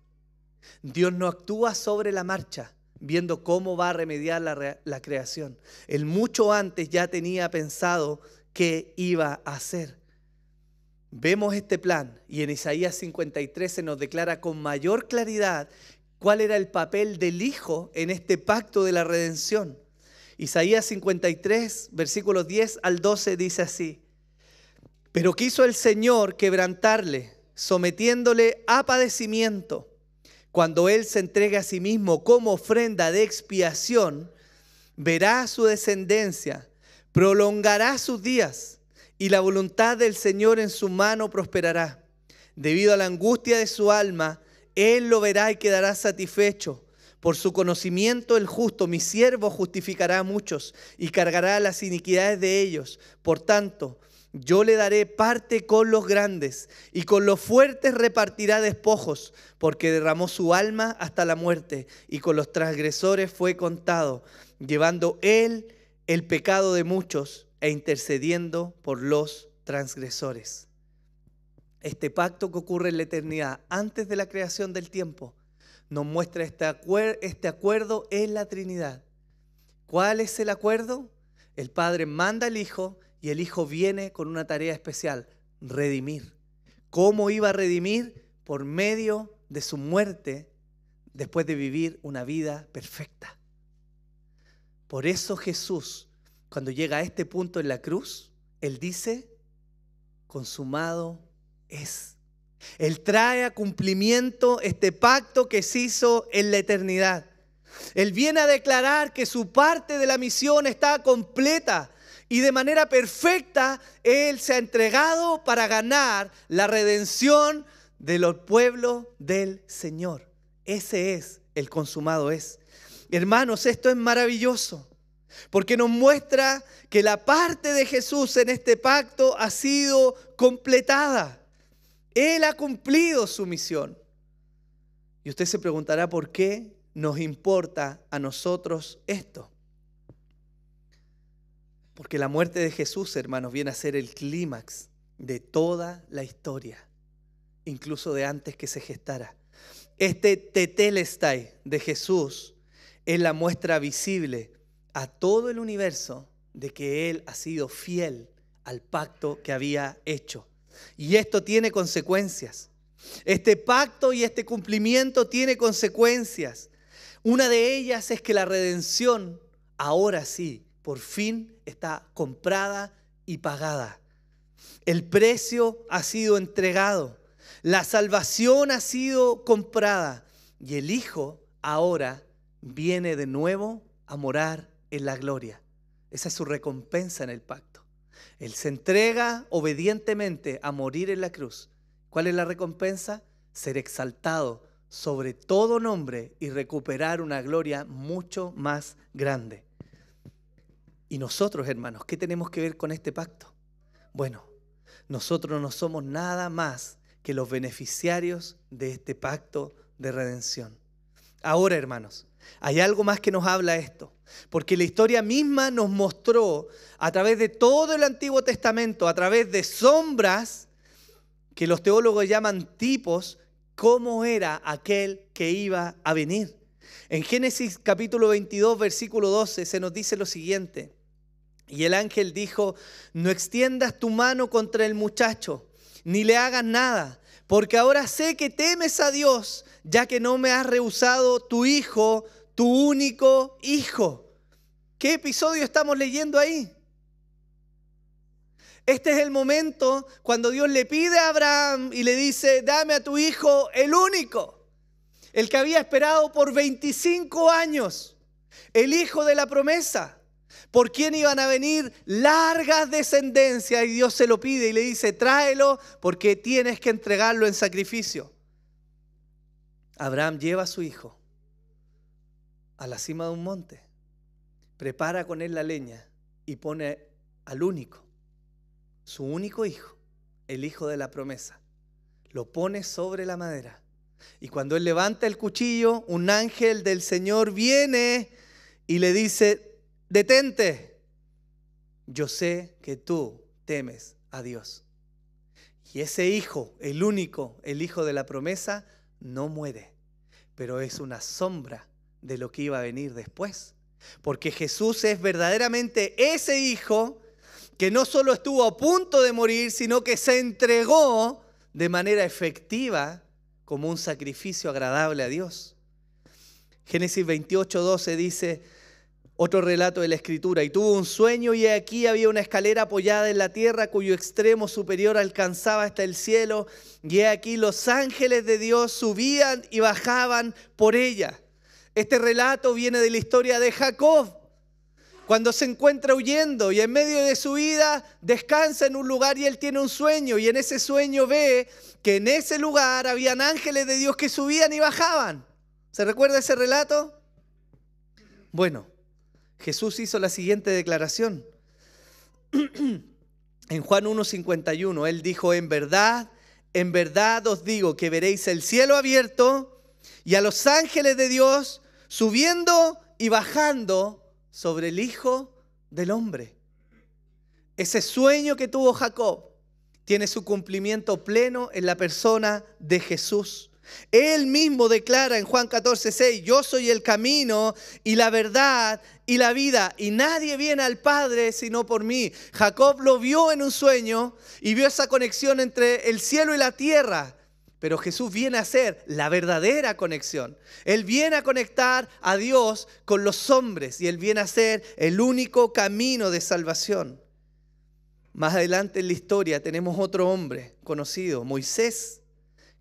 Dios no actúa sobre la marcha, viendo cómo va a remediar la creación. Él mucho antes ya tenía pensado qué iba a hacer. Vemos este plan y en Isaías 53 se nos declara con mayor claridad cuál era el papel del Hijo en este pacto de la redención. Isaías 53, versículos 10 al 12 dice así: pero quiso el Señor quebrantarle, sometiéndole a padecimiento. Cuando Él se entregue a sí mismo como ofrenda de expiación, verá su descendencia, prolongará sus días, y la voluntad del Señor en su mano prosperará. Debido a la angustia de su alma, Él lo verá y quedará satisfecho. Por su conocimiento el justo, mi siervo, justificará a muchos y cargará las iniquidades de ellos. Por tanto, yo le daré parte con los grandes y con los fuertes repartirá despojos, porque derramó su alma hasta la muerte y con los transgresores fue contado, llevando él el pecado de muchos e intercediendo por los transgresores. Este pacto que ocurre en la eternidad, antes de la creación del tiempo, nos muestra este acuerdo en la Trinidad. ¿Cuál es el acuerdo? El Padre manda al Hijo y el Hijo viene con una tarea especial: redimir. ¿Cómo iba a redimir? Por medio de su muerte, después de vivir una vida perfecta. Por eso Jesús, cuando llega a este punto en la cruz, Él dice: consumado es. Él trae a cumplimiento este pacto que se hizo en la eternidad. Él viene a declarar que su parte de la misión está completa. Y de manera perfecta, Él se ha entregado para ganar la redención de los pueblos del Señor. Ese es el consumado es. Hermanos, esto es maravilloso, porque nos muestra que la parte de Jesús en este pacto ha sido completada. Él ha cumplido su misión. Y usted se preguntará por qué nos importa a nosotros esto. Porque la muerte de Jesús, hermanos, viene a ser el clímax de toda la historia, incluso de antes que se gestara. Este tetelestai de Jesús es la muestra visible a todo el universo de que Él ha sido fiel al pacto que había hecho. Y esto tiene consecuencias. Este pacto y este cumplimiento tiene consecuencias. Una de ellas es que la redención, ahora sí, por fin está comprada y pagada. El precio ha sido entregado. La salvación ha sido comprada. Y el Hijo ahora viene de nuevo a morar en la gloria. Esa es su recompensa en el pacto. Él se entrega obedientemente a morir en la cruz. ¿Cuál es la recompensa? Ser exaltado sobre todo nombre y recuperar una gloria mucho más grande. Y nosotros, hermanos, ¿qué tenemos que ver con este pacto? Bueno, nosotros no somos nada más que los beneficiarios de este pacto de redención. Ahora, hermanos, hay algo más que nos habla esto, porque la historia misma nos mostró a través de todo el Antiguo Testamento, a través de sombras, que los teólogos llaman tipos, cómo era aquel que iba a venir. En Génesis capítulo 22, versículo 12, se nos dice lo siguiente: y el ángel dijo: no extiendas tu mano contra el muchacho, ni le hagas nada, porque ahora sé que temes a Dios, ya que no me has rehusado tu hijo, tu único hijo. ¿Qué episodio estamos leyendo ahí? Este es el momento cuando Dios le pide a Abraham y le dice: dame a tu hijo el único, el que había esperado por 25 años, el hijo de la promesa, por quien iban a venir largas descendencias, y Dios se lo pide y le dice: tráelo porque tienes que entregarlo en sacrificio. Abraham lleva a su hijo a la cima de un monte, prepara con él la leña y pone al único, su único hijo, el hijo de la promesa. Lo pone sobre la madera, Y cuando él levanta el cuchillo, un ángel del Señor viene y le dice, detente, yo sé que tú temes a Dios. Y ese hijo, el único, el hijo de la promesa, no muere, pero es una sombra de lo que iba a venir después. Porque Jesús es verdaderamente ese hijo que no solo estuvo a punto de morir, sino que se entregó de manera efectiva como un sacrificio agradable a Dios. Génesis 28:12 dice, otro relato de la Escritura, y tuvo un sueño y aquí había una escalera apoyada en la tierra cuyo extremo superior alcanzaba hasta el cielo, y aquí los ángeles de Dios subían y bajaban por ella. Este relato viene de la historia de Jacob, cuando se encuentra huyendo y en medio de su vida descansa en un lugar y él tiene un sueño, y en ese sueño ve que en ese lugar habían ángeles de Dios que subían y bajaban. ¿Se recuerda ese relato? Bueno, Jesús hizo la siguiente declaración. En Juan 1:51, él dijo, en verdad os digo que veréis el cielo abierto y a los ángeles de Dios subiendo y bajando sobre el Hijo del Hombre. Ese sueño que tuvo Jacob tiene su cumplimiento pleno en la persona de Jesús. Él mismo declara en Juan 14:6, yo soy el camino y la verdad y la vida, y nadie viene al Padre sino por mí. Jacob lo vio en un sueño y vio esa conexión entre el cielo y la tierra. Pero Jesús viene a ser la verdadera conexión. Él viene a conectar a Dios con los hombres y Él viene a ser el único camino de salvación. Más adelante en la historia tenemos otro hombre conocido, Moisés,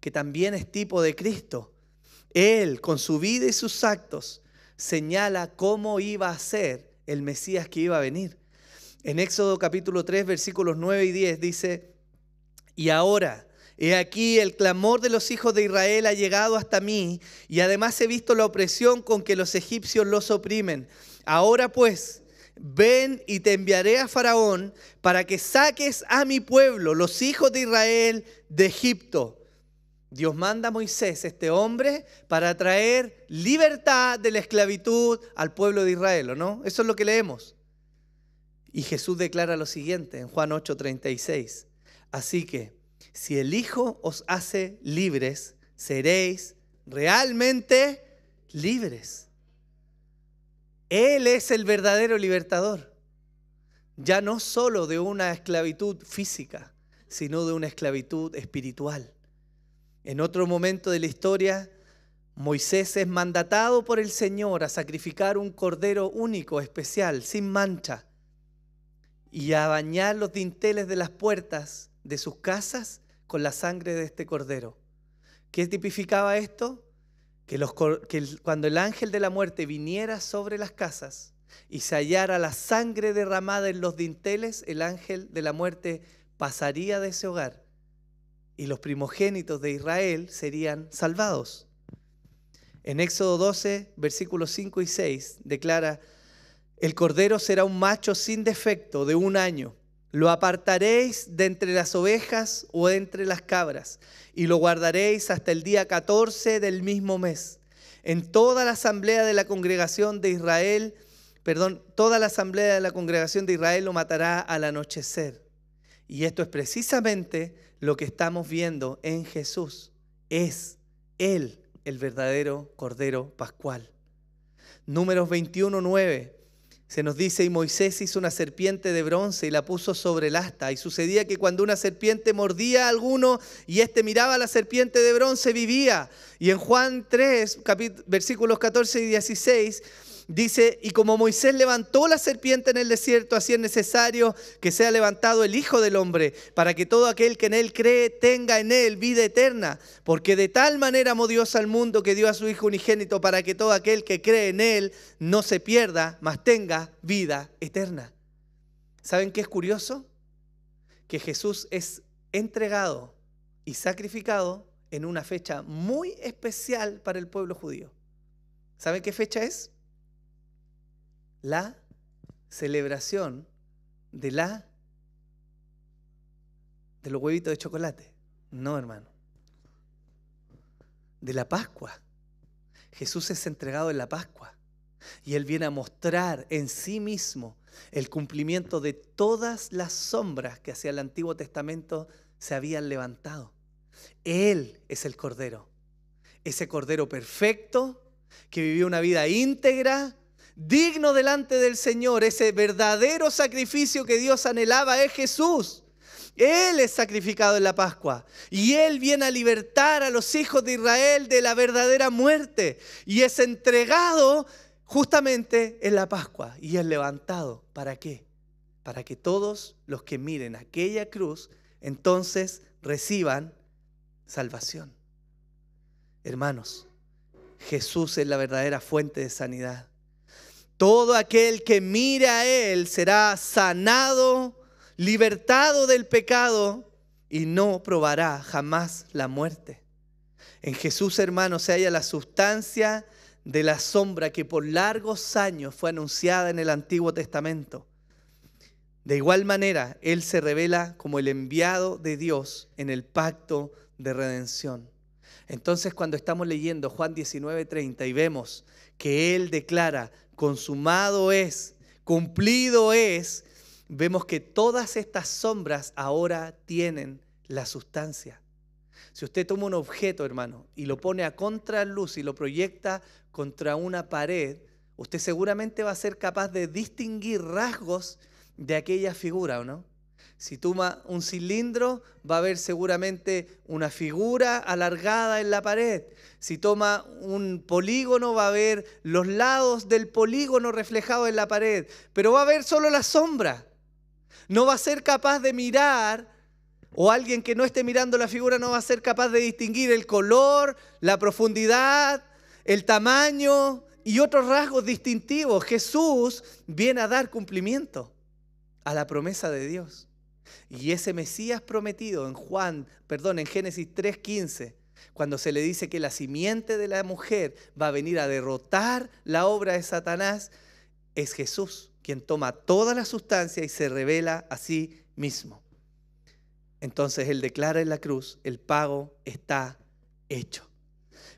que también es tipo de Cristo. Él, con su vida y sus actos, señala cómo iba a ser el Mesías que iba a venir. En Éxodo capítulo 3, versículos 9 y 10 dice, y ahora, he aquí el clamor de los hijos de Israel ha llegado hasta mí, y además he visto la opresión con que los egipcios los oprimen. Ahora pues, ven y te enviaré a Faraón para que saques a mi pueblo, los hijos de Israel, de Egipto. Dios manda a Moisés, este hombre, para traer libertad de la esclavitud al pueblo de Israel, ¿o no? Eso es lo que leemos. Y Jesús declara lo siguiente en Juan 8:36. Así que, si el Hijo os hace libres, seréis realmente libres. Él es el verdadero libertador. Ya no solo de una esclavitud física, sino de una esclavitud espiritual. En otro momento de la historia, Moisés es mandatado por el Señor a sacrificar un cordero único, especial, sin mancha, y a bañar los dinteles de las puertas de sus casas con la sangre de este cordero. ¿Qué tipificaba esto? Que cuando el ángel de la muerte viniera sobre las casas y se hallara la sangre derramada en los dinteles, el ángel de la muerte pasaría de ese hogar y los primogénitos de Israel serían salvados. En Éxodo 12, versículos 5 y 6, declara, el cordero será un macho sin defecto de 1 año. Lo apartaréis de entre las ovejas o entre las cabras, y lo guardaréis hasta el día 14 del mismo mes. En toda la asamblea de la congregación de Israel, toda la asamblea de la congregación de Israel lo matará al anochecer. Y esto es precisamente lo que estamos viendo en Jesús. Es Él el verdadero Cordero Pascual. Números 21:9. Se nos dice, y Moisés hizo una serpiente de bronce y la puso sobre el asta. Y sucedía que cuando una serpiente mordía a alguno y éste miraba a la serpiente de bronce, vivía. Y en Juan 3, versículos 14 y 16, dice, y como Moisés levantó la serpiente en el desierto, así es necesario que sea levantado el Hijo del Hombre, para que todo aquel que en él cree tenga en él vida eterna. Porque de tal manera amó Dios al mundo que dio a su Hijo unigénito, para que todo aquel que cree en él no se pierda, mas tenga vida eterna. ¿Saben qué es curioso? Que Jesús es entregado y sacrificado en una fecha muy especial para el pueblo judío. ¿Saben qué fecha es? La celebración de los huevitos de chocolate. No, hermano. de la Pascua. Jesús es entregado en la Pascua y Él viene a mostrar en sí mismo el cumplimiento de todas las sombras que hacia el Antiguo Testamento se habían levantado. Él es el Cordero, ese Cordero perfecto que vivió una vida íntegra, digno delante del Señor. Ese verdadero sacrificio que Dios anhelaba es Jesús. Él es sacrificado en la Pascua y Él viene a libertar a los hijos de Israel de la verdadera muerte y es entregado justamente en la Pascua y es levantado. ¿Para qué? Para que todos los que miren aquella cruz entonces reciban salvación. Hermanos, Jesús es la verdadera fuente de sanidad. Todo aquel que mire a Él será sanado, libertado del pecado y no probará jamás la muerte. En Jesús, hermanos, se halla la sustancia de la sombra que por largos años fue anunciada en el Antiguo Testamento. De igual manera, Él se revela como el enviado de Dios en el pacto de redención. Entonces, cuando estamos leyendo Juan 19:30 y vemos que Él declara, consumado es, cumplido es, vemos que todas estas sombras ahora tienen la sustancia. Si usted toma un objeto, hermano, y lo pone a contraluz y lo proyecta contra una pared, usted seguramente va a ser capaz de distinguir rasgos de aquella figura, ¿o no? Si toma un cilindro, va a haber seguramente una figura alargada en la pared. Si toma un polígono, va a ver los lados del polígono reflejados en la pared. Pero va a ver solo la sombra. No va a ser capaz de mirar, o alguien que no esté mirando la figura no va a ser capaz de distinguir el color, la profundidad, el tamaño y otros rasgos distintivos. Jesús viene a dar cumplimiento a la promesa de Dios. Y ese Mesías prometido en Génesis 3:15, cuando se le dice que la simiente de la mujer va a venir a derrotar la obra de Satanás, es Jesús quien toma toda la sustancia y se revela a sí mismo. Entonces Él declara en la cruz, el pago está hecho.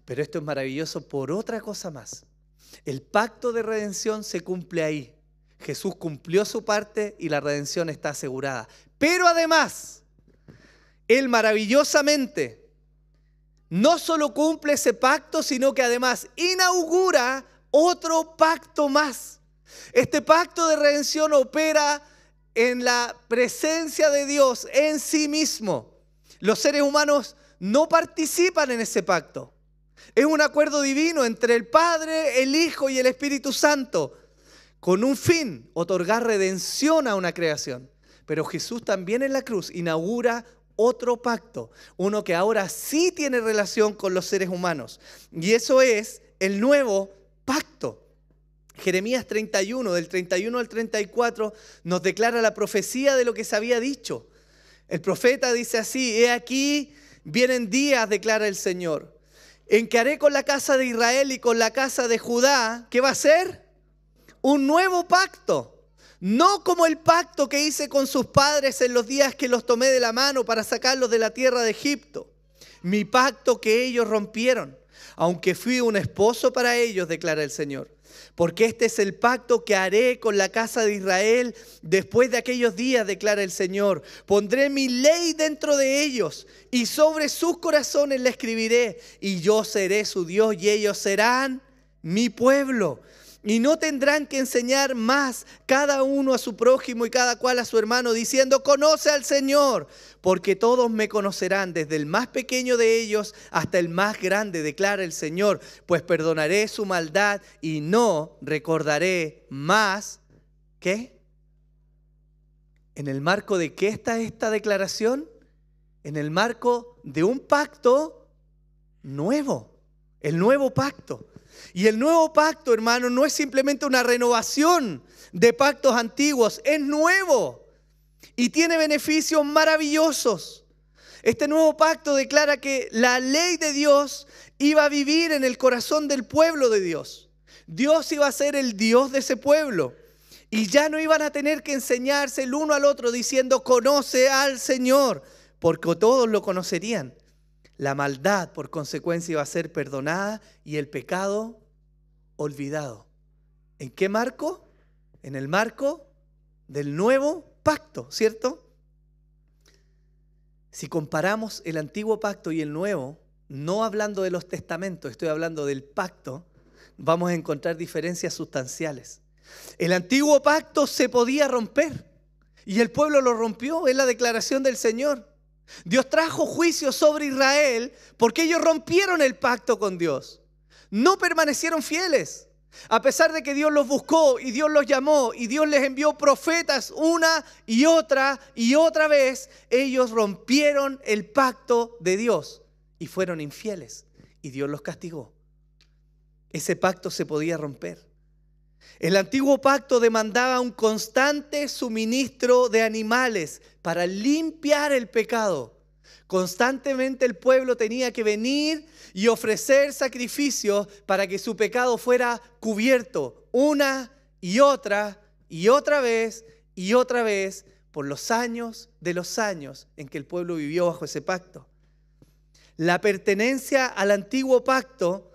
Pero esto es maravilloso por otra cosa más. El pacto de redención se cumple ahí. Jesús cumplió su parte y la redención está asegurada. Pero además, Él maravillosamente no solo cumple ese pacto, sino que además inaugura otro pacto más. Este pacto de redención opera en la presencia de Dios en sí mismo. Los seres humanos no participan en ese pacto. Es un acuerdo divino entre el Padre, el Hijo y el Espíritu Santo, con un fin, otorgar redención a una creación. Pero Jesús también en la cruz inaugura otro pacto, uno que ahora sí tiene relación con los seres humanos. Y eso es el nuevo pacto. Jeremías 31, del 31 al 34, nos declara la profecía de lo que se había dicho. El profeta dice así: he aquí, vienen días, declara el Señor, en que haré con la casa de Israel y con la casa de Judá, ¿qué va a ser? Un nuevo pacto. No como el pacto que hice con sus padres en los días que los tomé de la mano para sacarlos de la tierra de Egipto. Mi pacto que ellos rompieron, aunque fui un esposo para ellos, declara el Señor. Porque este es el pacto que haré con la casa de Israel después de aquellos días, declara el Señor. Pondré mi ley dentro de ellos y sobre sus corazones la escribiré. Y yo seré su Dios y ellos serán mi pueblo. Y no tendrán que enseñar más cada uno a su prójimo y cada cual a su hermano, diciendo: conoce al Señor, porque todos me conocerán, desde el más pequeño de ellos hasta el más grande, declara el Señor. Pues perdonaré su maldad y no recordaré más. ¿Qué? ¿En el marco de qué está esta declaración? En el marco de un pacto nuevo, el nuevo pacto. Y el nuevo pacto, hermano, no es simplemente una renovación de pactos antiguos, es nuevo y tiene beneficios maravillosos. Este nuevo pacto declara que la ley de Dios iba a vivir en el corazón del pueblo de Dios. Dios iba a ser el Dios de ese pueblo y ya no iban a tener que enseñarse el uno al otro diciendo: conoce al Señor, porque todos lo conocerían. La maldad, por consecuencia, iba a ser perdonada y el pecado olvidado. ¿En qué marco? En el marco del nuevo pacto, ¿cierto? Si comparamos el antiguo pacto y el nuevo, no hablando de los testamentos, estoy hablando del pacto, vamos a encontrar diferencias sustanciales. El antiguo pacto se podía romper y el pueblo lo rompió, es la declaración del Señor. Dios trajo juicio sobre Israel porque ellos rompieron el pacto con Dios. No permanecieron fieles. A pesar de que Dios los buscó y Dios los llamó y Dios les envió profetas una y otra vez, ellos rompieron el pacto de Dios y fueron infieles y Dios los castigó. Ese pacto se podía romper. El antiguo pacto demandaba un constante suministro de animales para limpiar el pecado. Constantemente el pueblo tenía que venir y ofrecer sacrificios para que su pecado fuera cubierto una y otra vez por los años de los años en que el pueblo vivió bajo ese pacto. La pertenencia al antiguo pacto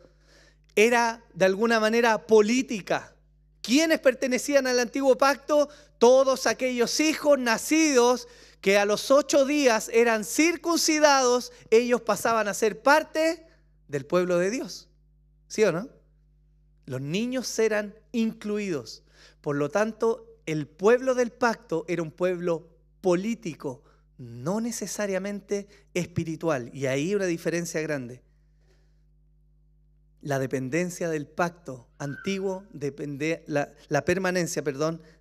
era de alguna manera política. ¿Quiénes pertenecían al antiguo pacto? Todos aquellos hijos nacidos que a los 8 días eran circuncidados, ellos pasaban a ser parte del pueblo de Dios. ¿Sí o no? Los niños eran incluidos. Por lo tanto, el pueblo del pacto era un pueblo político, no necesariamente espiritual. Y ahí una diferencia grande. La dependencia del pacto antiguo, la permanencia,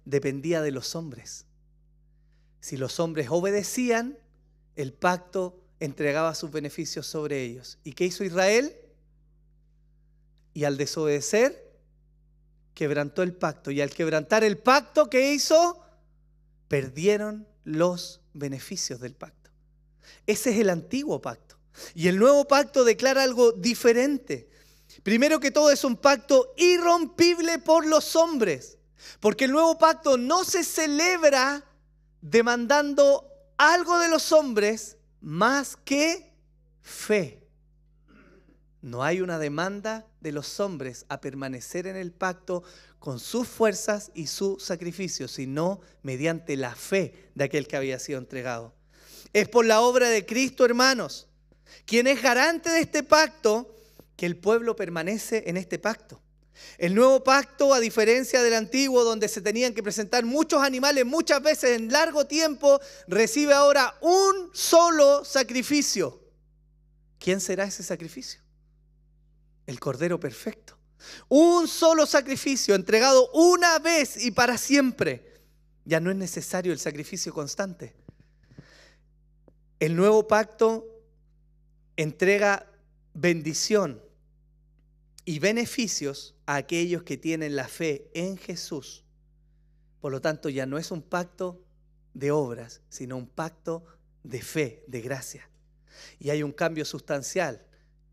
dependía de los hombres. Si los hombres obedecían, el pacto entregaba sus beneficios sobre ellos. ¿Y qué hizo Israel? Y al desobedecer, quebrantó el pacto. Y al quebrantar el pacto, ¿qué hizo? Perdieron los beneficios del pacto. Ese es el antiguo pacto. Y el nuevo pacto declara algo diferente. Primero que todo, es un pacto irrompible por los hombres. Porque el nuevo pacto no se celebra demandando algo de los hombres más que fe. No hay una demanda de los hombres a permanecer en el pacto con sus fuerzas y su sacrificio, sino mediante la fe de aquel que había sido entregado. Es por la obra de Cristo, hermanos, quien es garante de este pacto, que el pueblo permanece en este pacto. El nuevo pacto, a diferencia del antiguo, donde se tenían que presentar muchos animales muchas veces en largo tiempo, recibe ahora un solo sacrificio. ¿Quién será ese sacrificio? El Cordero perfecto. Un solo sacrificio entregado una vez y para siempre. Ya no es necesario el sacrificio constante. El nuevo pacto entrega bendición y beneficios a aquellos que tienen la fe en Jesús. Por lo tanto, ya no es un pacto de obras, sino un pacto de fe, de gracia. Y hay un cambio sustancial.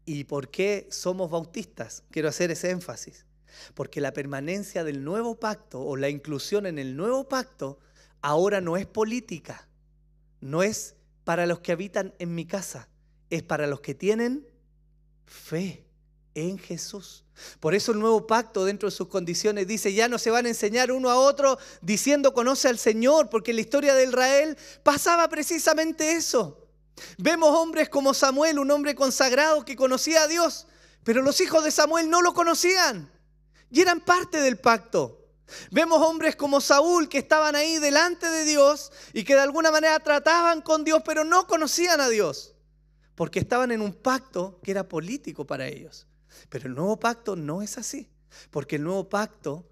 ¿Y por qué somos bautistas? Quiero hacer ese énfasis. Porque la permanencia del nuevo pacto o la inclusión en el nuevo pacto ahora no es política. No es para los que habitan en mi casa. Es para los que tienen fe en Jesús. Por eso el nuevo pacto, dentro de sus condiciones, dice: ya no se van a enseñar uno a otro diciendo conoce al Señor, porque en la historia de Israel pasaba precisamente eso. Vemos hombres como Samuel, un hombre consagrado que conocía a Dios, pero los hijos de Samuel no lo conocían y eran parte del pacto. Vemos hombres como Saúl que estaban ahí delante de Dios y que de alguna manera trataban con Dios, pero no conocían a Dios, porque estaban en un pacto que era político para ellos. Pero el nuevo pacto no es así, porque el nuevo pacto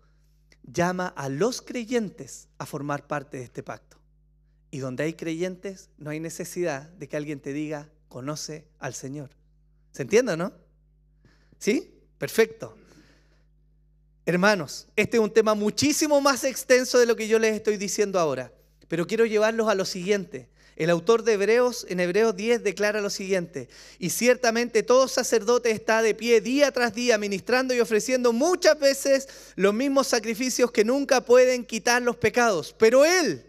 llama a los creyentes a formar parte de este pacto. Y donde hay creyentes no hay necesidad de que alguien te diga conoce al Señor. ¿Se entiende, no? ¿Sí? Perfecto. Hermanos, este es un tema muchísimo más extenso de lo que yo les estoy diciendo ahora, pero quiero llevarlos a lo siguiente. El autor de Hebreos, en Hebreos 10, declara lo siguiente: y ciertamente todo sacerdote está de pie día tras día, ministrando y ofreciendo muchas veces los mismos sacrificios que nunca pueden quitar los pecados. Pero él,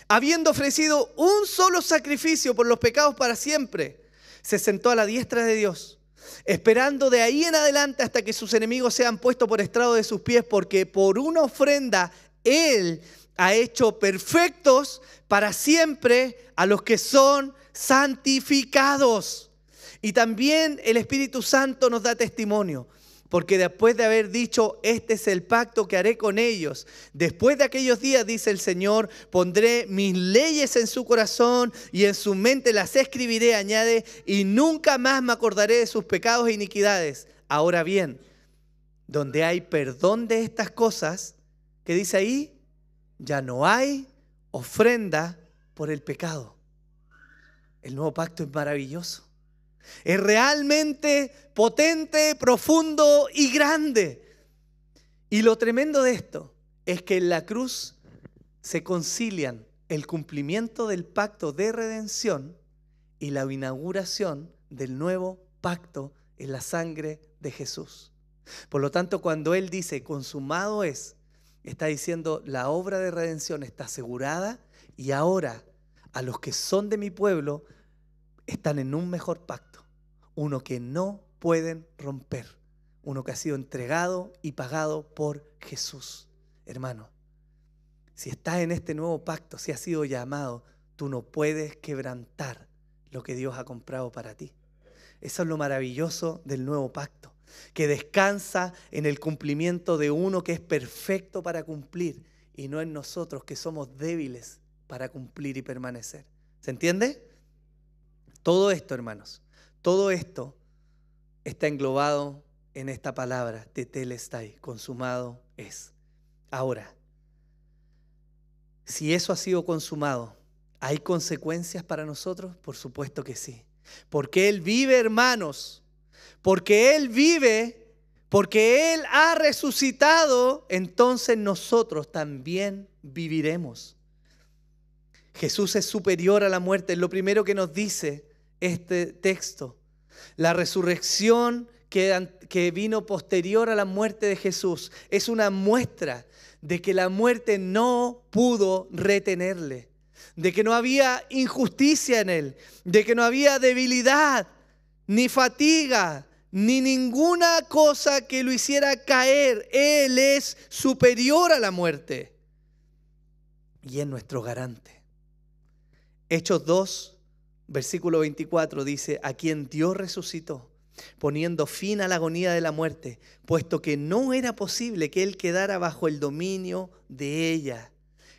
habiendo ofrecido un solo sacrificio por los pecados para siempre, se sentó a la diestra de Dios, esperando de ahí en adelante hasta que sus enemigos sean puestos por estrado de sus pies, porque por una ofrenda Él ha hecho perfectos para siempre a los que son santificados. Y también el Espíritu Santo nos da testimonio, porque después de haber dicho, este es el pacto que haré con ellos, después de aquellos días, dice el Señor, pondré mis leyes en su corazón y en su mente las escribiré, añade, y nunca más me acordaré de sus pecados e iniquidades. Ahora bien, donde hay perdón de estas cosas, ¿qué dice ahí? Ya no hay ofrenda por el pecado. El nuevo pacto es maravilloso. Es realmente potente, profundo y grande. Y lo tremendo de esto es que en la cruz se concilian el cumplimiento del pacto de redención y la inauguración del nuevo pacto en la sangre de Jesús. Por lo tanto, cuando Él dice consumado es, está diciendo la obra de redención está asegurada y ahora a los que son de mi pueblo están en un mejor pacto, uno que no pueden romper, uno que ha sido entregado y pagado por Jesús. Hermano, si estás en este nuevo pacto, si has sido llamado, tú no puedes quebrantar lo que Dios ha comprado para ti. Eso es lo maravilloso del nuevo pacto, que descansa en el cumplimiento de uno que es perfecto para cumplir y no en nosotros que somos débiles para cumplir y permanecer. ¿Se entiende? Todo esto, hermanos, todo esto está englobado en esta palabra, tetelestai, consumado es. Ahora, si eso ha sido consumado, ¿hay consecuencias para nosotros? Por supuesto que sí. Porque Él vive, hermanos, porque Él vive, porque Él ha resucitado, entonces nosotros también viviremos. Jesús es superior a la muerte, es lo primero que nos dice este texto. La resurrección que vino posterior a la muerte de Jesús es una muestra de que la muerte no pudo retenerle, de que no había injusticia en Él, de que no había debilidad, ni fatiga, ni ninguna cosa que lo hiciera caer. Él es superior a la muerte y es nuestro garante. Hechos 2, versículo 24 dice, a quien Dios resucitó, poniendo fin a la agonía de la muerte, puesto que no era posible que Él quedara bajo el dominio de ella.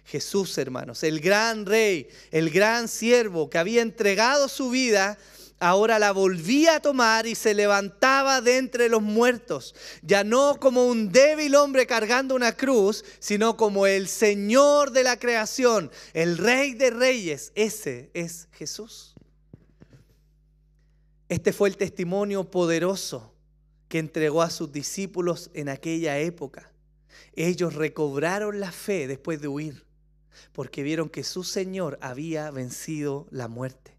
Jesús, hermanos, el gran rey, el gran siervo que había entregado su vida, ahora la volvía a tomar y se levantaba de entre los muertos. Ya no como un débil hombre cargando una cruz, sino como el Señor de la creación, el Rey de Reyes. Ese es Jesús. Este fue el testimonio poderoso que entregó a sus discípulos en aquella época. Ellos recobraron la fe después de huir, porque vieron que su Señor había vencido la muerte.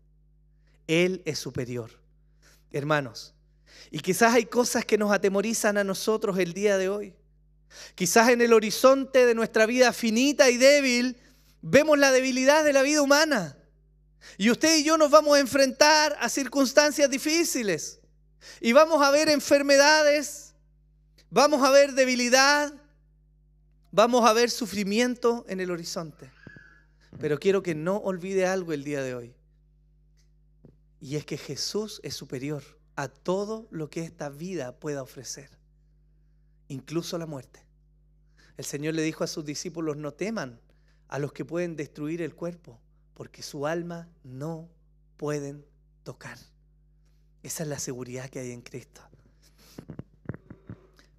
Él es superior. Hermanos, y quizás hay cosas que nos atemorizan a nosotros el día de hoy. Quizás en el horizonte de nuestra vida finita y débil vemos la debilidad de la vida humana. Y usted y yo nos vamos a enfrentar a circunstancias difíciles. Y vamos a ver enfermedades, vamos a ver debilidad, vamos a ver sufrimiento en el horizonte. Pero quiero que no olvide algo el día de hoy. Y es que Jesús es superior a todo lo que esta vida pueda ofrecer, incluso la muerte. El Señor le dijo a sus discípulos, no teman a los que pueden destruir el cuerpo, porque su alma no pueden tocar. Esa es la seguridad que hay en Cristo.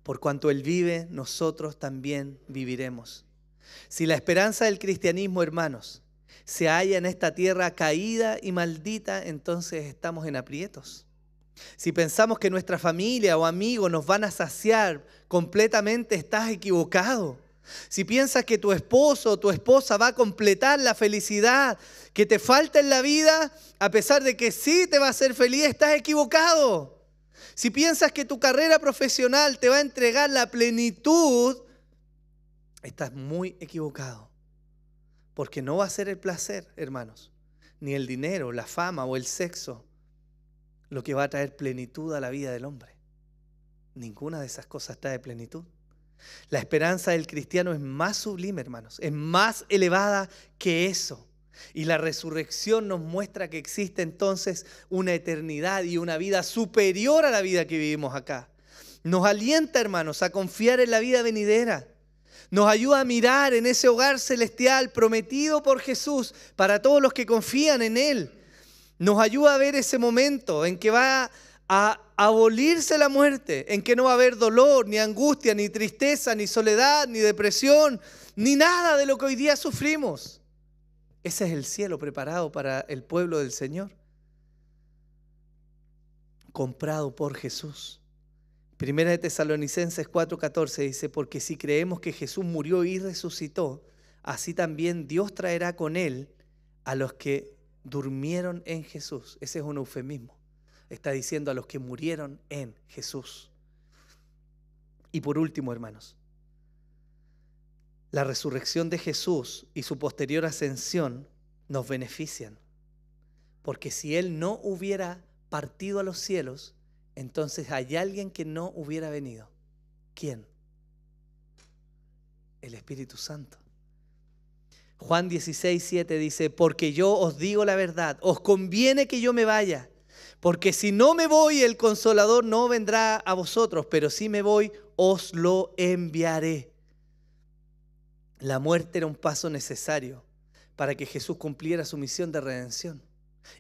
Por cuanto Él vive, nosotros también viviremos. Si la esperanza del cristianismo, hermanos, se halla en esta tierra caída y maldita, entonces estamos en aprietos. Si pensamos que nuestra familia o amigos nos van a saciar completamente, estás equivocado. Si piensas que tu esposo o tu esposa va a completar la felicidad que te falta en la vida, a pesar de que sí te va a hacer feliz, estás equivocado. Si piensas que tu carrera profesional te va a entregar la plenitud, estás muy equivocado. Porque no va a ser el placer, hermanos, ni el dinero, la fama o el sexo lo que va a traer plenitud a la vida del hombre. Ninguna de esas cosas trae plenitud. La esperanza del cristiano es más sublime, hermanos, es más elevada que eso. Y la resurrección nos muestra que existe entonces una eternidad y una vida superior a la vida que vivimos acá. Nos alienta, hermanos, a confiar en la vida venidera. Nos ayuda a mirar en ese hogar celestial prometido por Jesús para todos los que confían en Él. Nos ayuda a ver ese momento en que va a abolirse la muerte, en que no va a haber dolor, ni angustia, ni tristeza, ni soledad, ni depresión, ni nada de lo que hoy día sufrimos. Ese es el cielo preparado para el pueblo del Señor, comprado por Jesús. Primera de Tesalonicenses 4:14 dice, porque si creemos que Jesús murió y resucitó, así también Dios traerá con Él a los que durmieron en Jesús. Ese es un eufemismo. Está diciendo a los que murieron en Jesús. Y por último, hermanos, la resurrección de Jesús y su posterior ascensión nos benefician. Porque si Él no hubiera partido a los cielos, entonces hay alguien que no hubiera venido. ¿Quién? El Espíritu Santo. Juan 16:7 dice, porque yo os digo la verdad, os conviene que yo me vaya, porque si no me voy, el Consolador no vendrá a vosotros, pero si me voy, os lo enviaré. La muerte era un paso necesario para que Jesús cumpliera su misión de redención,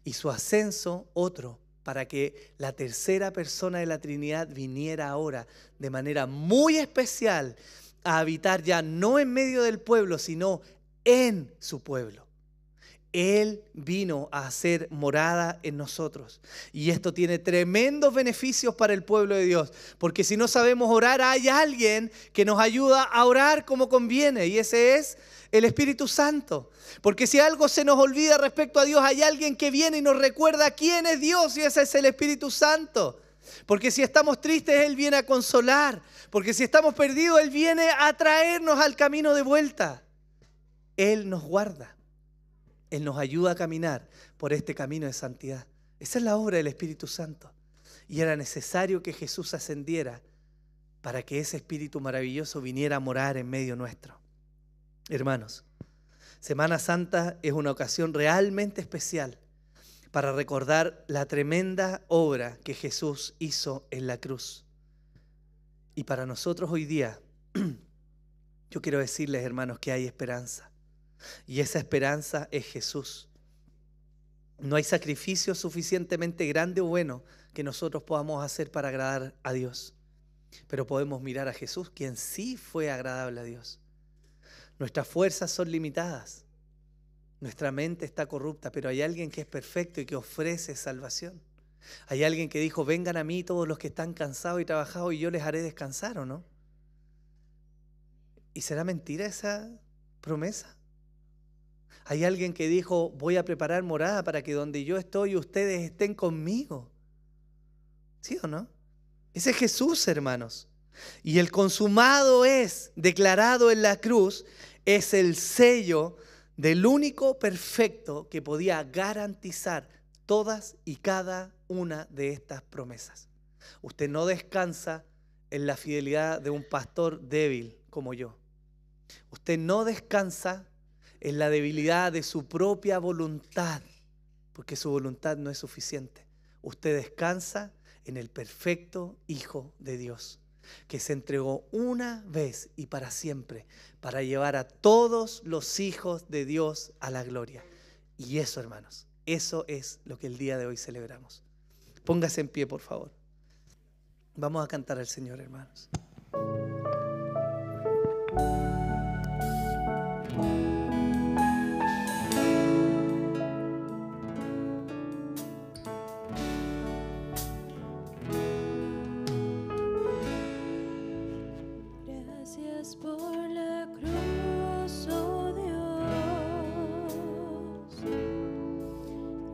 y su ascenso otro, para que la tercera persona de la Trinidad viniera ahora de manera muy especial a habitar ya no en medio del pueblo, sino en su pueblo. Él vino a hacer morada en nosotros. Y esto tiene tremendos beneficios para el pueblo de Dios. Porque si no sabemos orar, hay alguien que nos ayuda a orar como conviene. Y ese es el Espíritu Santo. Porque si algo se nos olvida respecto a Dios, hay alguien que viene y nos recuerda quién es Dios. Y ese es el Espíritu Santo. Porque si estamos tristes, Él viene a consolar. Porque si estamos perdidos, Él viene a traernos al camino de vuelta. Él nos guarda. Él nos ayuda a caminar por este camino de santidad. Esa es la obra del Espíritu Santo. Y era necesario que Jesús ascendiera para que ese Espíritu maravilloso viniera a morar en medio nuestro. Hermanos, Semana Santa es una ocasión realmente especial para recordar la tremenda obra que Jesús hizo en la cruz. Y para nosotros hoy día, yo quiero decirles, hermanos, que hay esperanza. Y esa esperanza es Jesús. No hay sacrificio suficientemente grande o bueno que nosotros podamos hacer para agradar a Dios. Pero podemos mirar a Jesús, quien sí fue agradable a Dios. Nuestras fuerzas son limitadas. Nuestra mente está corrupta, pero hay alguien que es perfecto y que ofrece salvación. Hay alguien que dijo, vengan a mí todos los que están cansados y trabajados y yo les haré descansar, ¿o no? ¿Y será mentira esa promesa? Hay alguien que dijo, voy a preparar morada para que donde yo estoy ustedes estén conmigo. ¿Sí o no? Ese es Jesús, hermanos. Y el consumado es declarado en la cruz, es el sello del único perfecto que podía garantizar todas y cada una de estas promesas. Usted no descansa en la fidelidad de un pastor débil como yo. Usted no descansa en la debilidad de su propia voluntad, porque su voluntad no es suficiente. Usted descansa en el perfecto Hijo de Dios, que se entregó una vez y para siempre para llevar a todos los hijos de Dios a la gloria. Y eso, hermanos, eso es lo que el día de hoy celebramos. Póngase en pie, por favor. Vamos a cantar al Señor, hermanos. Gracias por la cruz, oh Dios,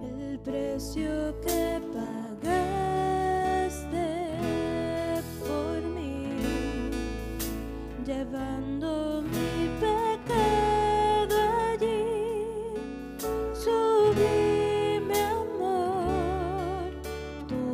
el precio que pagaste por mí, llevando mi pecado allí, sublime amor, tu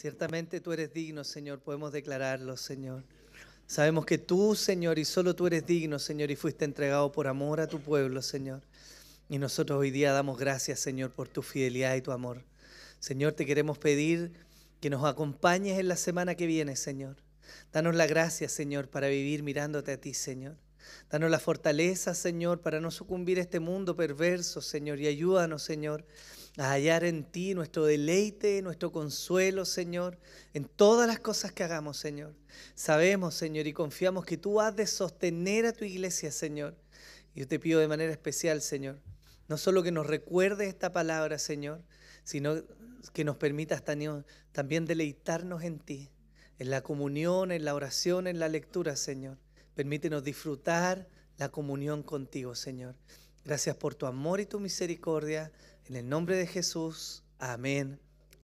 Ciertamente tú eres digno, Señor, podemos declararlo, Señor. Sabemos que tú, Señor, y solo tú eres digno, Señor, y fuiste entregado por amor a tu pueblo, Señor. Y nosotros hoy día damos gracias, Señor, por tu fidelidad y tu amor. Señor, te queremos pedir que nos acompañes en la semana que viene, Señor. Danos la gracia, Señor, para vivir mirándote a ti, Señor. Danos la fortaleza, Señor, para no sucumbir a este mundo perverso, Señor. Y ayúdanos, Señor, a hallar en ti nuestro deleite, nuestro consuelo, Señor, en todas las cosas que hagamos, Señor. Sabemos, Señor, y confiamos que tú has de sostener a tu iglesia, Señor. Y yo te pido de manera especial, Señor, no solo que nos recuerdes esta palabra, Señor, sino que nos permitas también deleitarnos en ti, en la comunión, en la oración, en la lectura, Señor. Permítenos disfrutar la comunión contigo, Señor. Gracias por tu amor y tu misericordia. En el nombre de Jesús. Amén